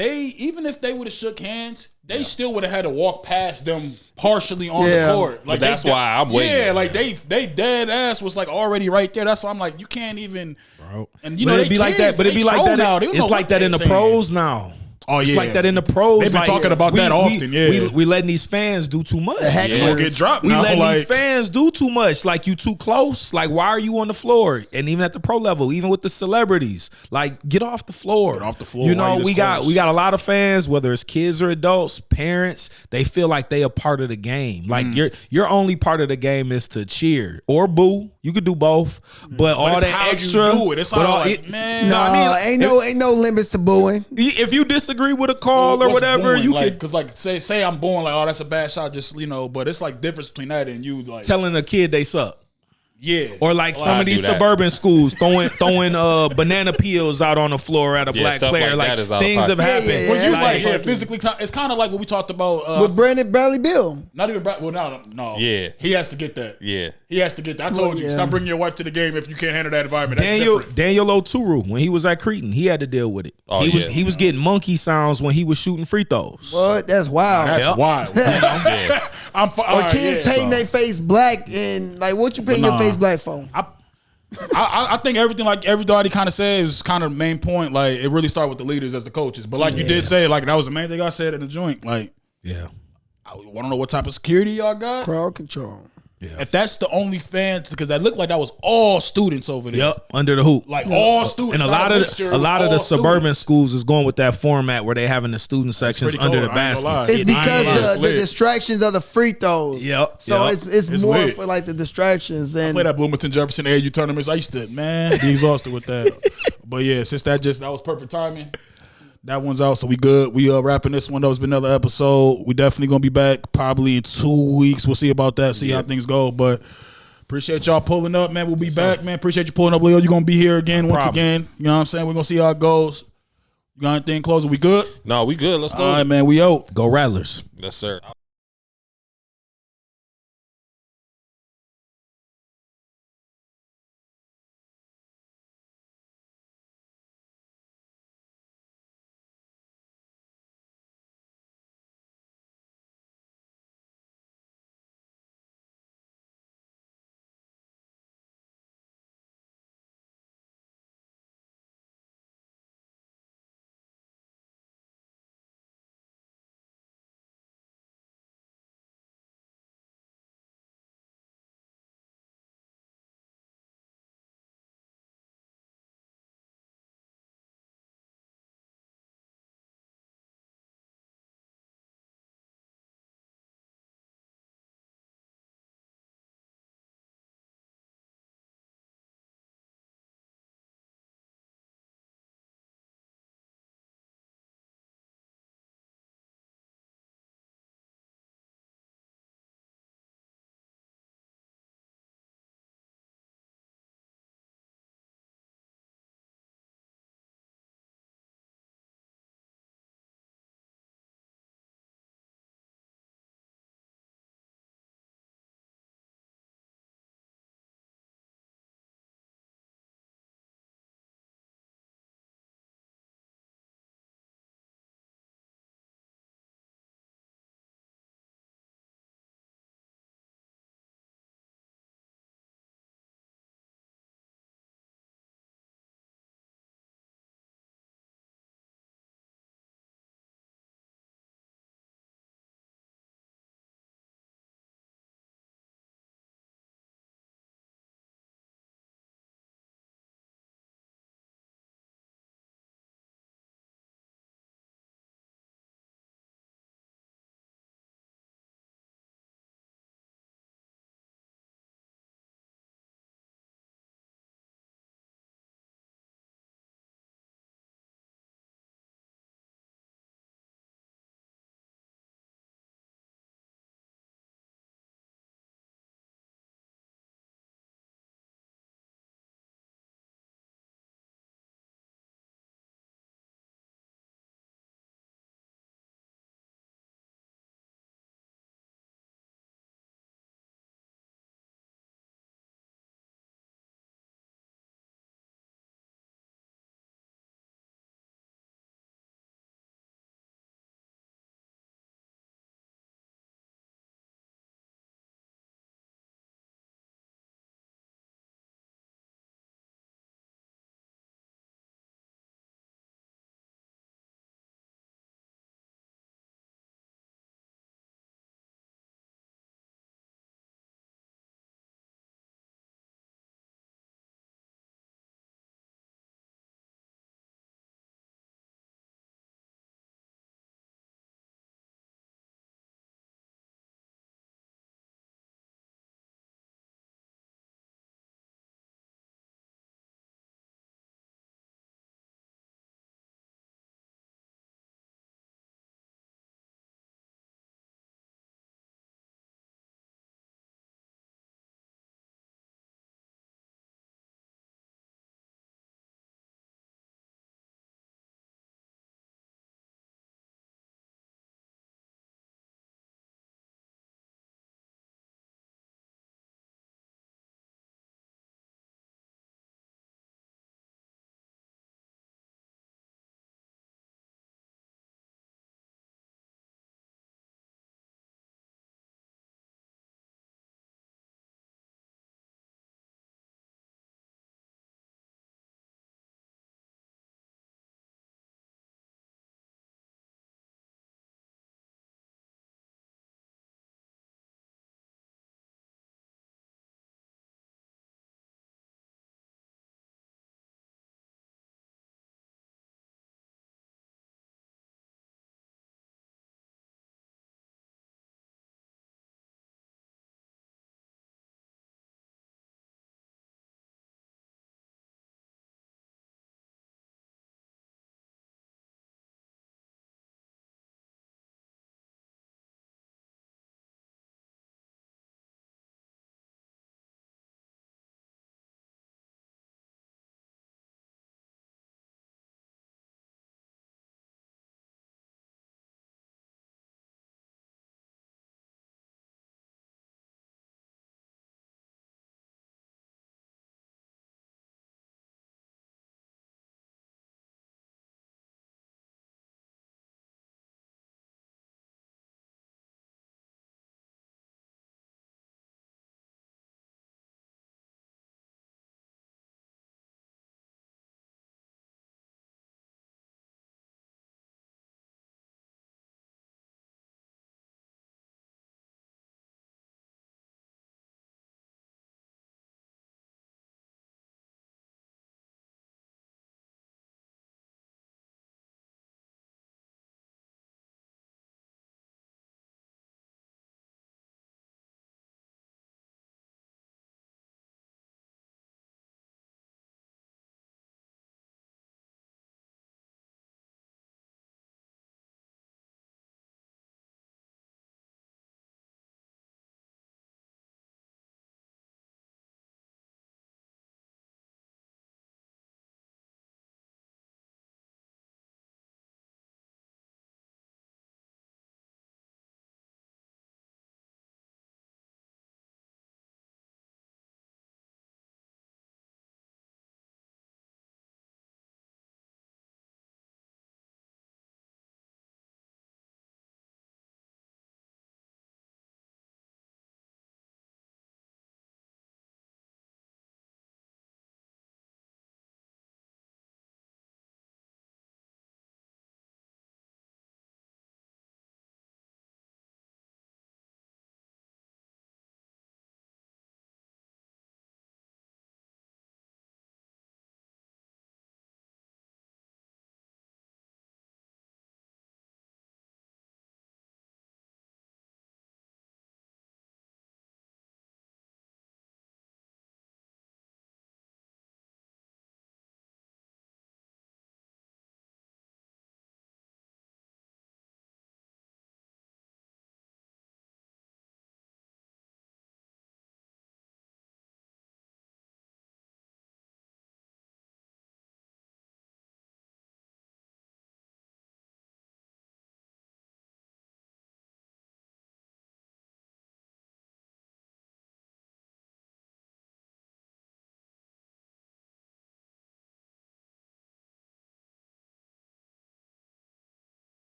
Even if they would have shook hands, they still would have had to walk past them partially on the court. Like but that's why I'm waiting. Yeah, like they dead ass was like already right there. That's why I'm like, you can't even. Bro. And you know it'd be like that. But it'd be like that. Now. It's like that in the pros now. Oh yeah, it's like that in the pros. They've been talking about that often. We letting these fans do too much. Get dropped. We letting these fans do too much. Like you too close. Like why are you on the floor? And even at the pro level, even with the celebrities, like get off the floor. Get off the floor. You know we got a lot of fans, whether it's kids or adults, parents. They feel like they a part of the game. Like your only part of the game is to cheer or boo. You could do both, but all it's that how you extra. do it. It's all like, man. No, ain't no limits to booing. If you disagree with a call or whatever, booing? you like, can because like say I'm booing like, oh, that's a bad shot, just but it's like difference between that and you like telling a kid they suck. Yeah, or like some of these suburban schools throwing banana peels out on the floor at a black player. Like things have happened. When you like physically, it's kind of like what we talked about with Brandon Bradley Bill. Not even no. Yeah, he has to get that. Yeah, he has to get that. I told you, stop bringing your wife to the game if you can't handle that environment. That's Daniel Oturu, when he was at Cretan, he had to deal with it. Oh, he was getting monkey sounds when he was shooting free throws. What? That's wild. That's wild. Or kids painting their face black and like what you paint your face black for? I think everything like everybody kind of said is kind of the main point. Like it really started with the leaders as the coaches. But like you did say, like that was the main thing I said in the joint. Like, I want to know what type of security y'all got. Crowd control. Yeah. If that's the only fans, because that looked like that was all students over there. Yep, under the hoop, like all students. And a lot of the suburban schools is going with that format where they having the student sections under the baskets. It's because the distractions of the free throws. Yep. So it's more lit for like the distractions. And I played that Bloomington Jefferson AU tournaments. I used to be exhausted with that. But yeah, since that was perfect timing. That one's out, so we good. We wrapping this one up. It's been another episode. We definitely gonna be back probably in 2 weeks. We'll see about that. See how things go. But appreciate y'all pulling up, man. We'll be back, man. Appreciate you pulling up, Leo. You're gonna be here again once again. You know what I'm saying? We're gonna see how it goes. You got anything closing? We good? No, we good. Let's go. All right, man. We out. Go Rattlers. Yes, sir.